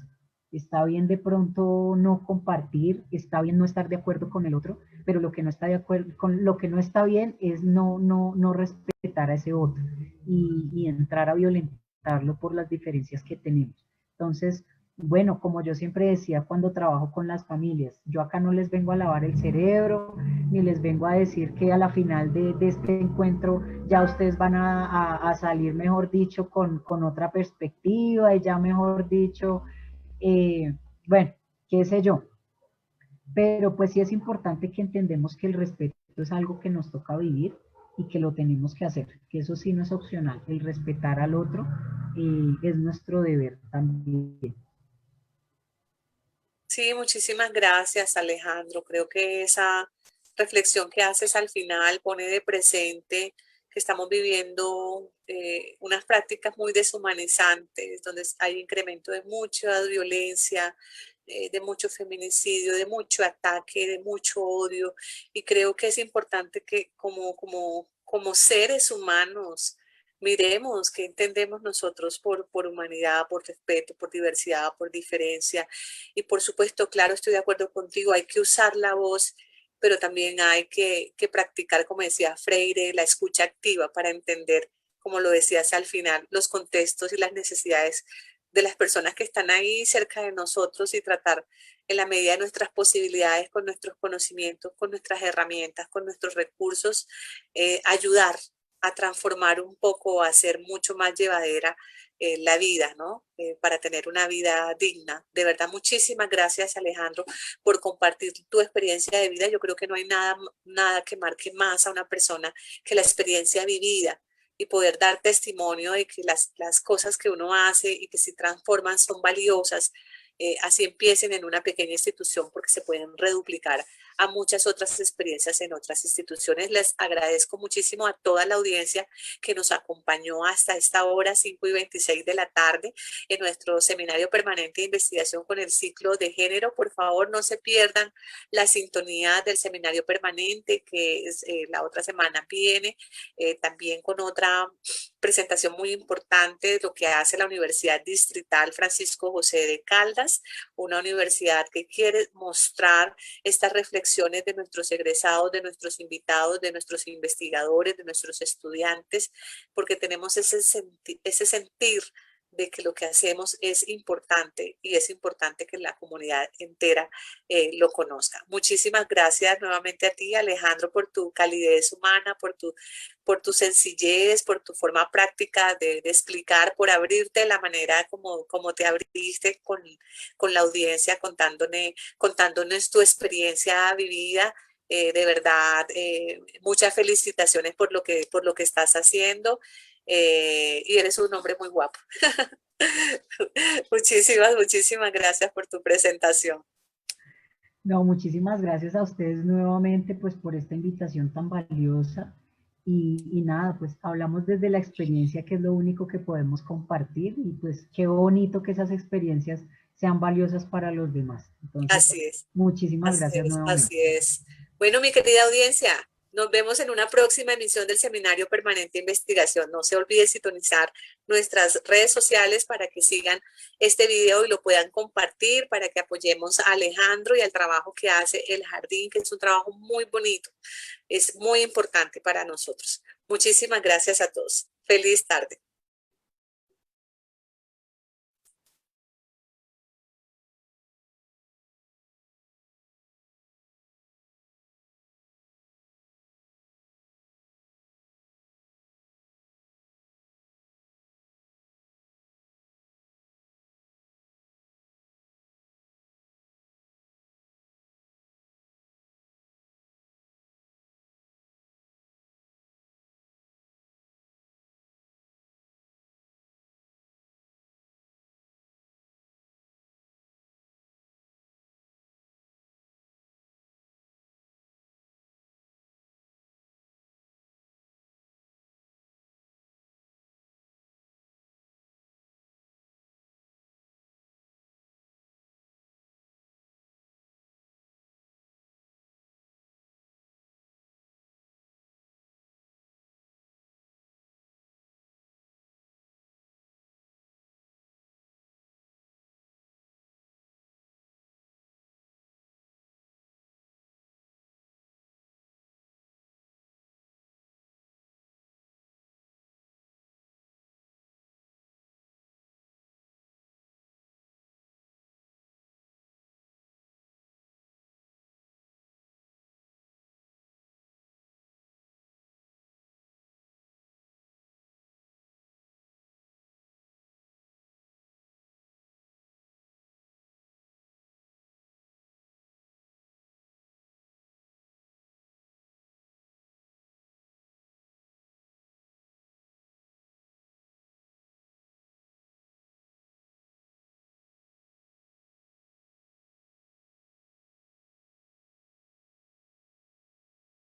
Está bien de pronto no compartir, está bien no estar de acuerdo con el otro, pero lo que no está de acuerdo, con lo que no está bien es no respetar a ese otro y entrar a violentarlo por las diferencias que tenemos. Entonces, bueno, como yo siempre decía cuando trabajo con las familias, yo acá no les vengo a lavar el cerebro, ni les vengo a decir que a la final de este encuentro ya ustedes van a salir, mejor dicho, con otra perspectiva y ya, mejor dicho, bueno, qué sé yo. Pero pues sí es importante que entendemos que el respeto es algo que nos toca vivir y que lo tenemos que hacer, que eso sí no es opcional, el respetar al otro es nuestro deber también. Sí, muchísimas gracias, Alejandro. Creo que esa reflexión que haces al final pone de presente que estamos viviendo unas prácticas muy deshumanizantes, donde hay incremento de mucha violencia, de mucho feminicidio, de mucho ataque, de mucho odio. Y creo que es importante que como seres humanos, miremos qué entendemos nosotros por humanidad, por respeto, por diversidad, por diferencia. Y por supuesto, claro, estoy de acuerdo contigo, hay que usar la voz, pero también hay que practicar, como decía Freire, la escucha activa para entender, como lo decías al final, los contextos y las necesidades de las personas que están ahí cerca de nosotros y tratar en la medida de nuestras posibilidades, con nuestros conocimientos, con nuestras herramientas, con nuestros recursos, ayudar a transformar un poco, a hacer mucho más llevadera la vida, ¿no? Para tener una vida digna. De verdad, muchísimas gracias, Alejandro, por compartir tu experiencia de vida. Yo creo que no hay nada que marque más a una persona que la experiencia vivida y poder dar testimonio de que las cosas que uno hace y que se transforman son valiosas. Así empiecen en una pequeña institución porque se pueden reduplicar a muchas otras experiencias en otras instituciones. Les agradezco muchísimo a toda la audiencia que nos acompañó hasta esta hora, 5:26 de la tarde, en nuestro seminario permanente de investigación con el ciclo de género. Por favor, no se pierdan la sintonía del seminario permanente que es, la otra semana viene, también con otra presentación muy importante de lo que hace la Universidad Distrital Francisco José de Caldas, una universidad que quiere mostrar estas reflexiones de nuestros egresados, de nuestros invitados, de nuestros investigadores, de nuestros estudiantes, porque tenemos ese sentir de que lo que hacemos es importante y es importante que la comunidad entera lo conozca. Muchísimas gracias nuevamente a ti, Alejandro, por tu calidez humana, por tu sencillez, por tu forma práctica de explicar, por abrirte la manera como te abriste con la audiencia, contándonos tu experiencia vivida. De verdad, muchas felicitaciones por lo que estás haciendo. Y eres un hombre muy guapo. Muchísimas gracias por tu presentación. No, muchísimas gracias a ustedes nuevamente pues por esta invitación tan valiosa y nada, pues hablamos desde la experiencia que es lo único que podemos compartir y pues qué bonito que esas experiencias sean valiosas para los demás. Entonces, Así es. muchísimas Así gracias es, nuevamente. así es. Bueno, mi querida audiencia, nos vemos en una próxima emisión del Seminario Permanente de Investigación. No se olvide sintonizar nuestras redes sociales para que sigan este video y lo puedan compartir, para que apoyemos a Alejandro y al trabajo que hace El Jardín, que es un trabajo muy bonito. Es muy importante para nosotros. Muchísimas gracias a todos. Feliz tarde.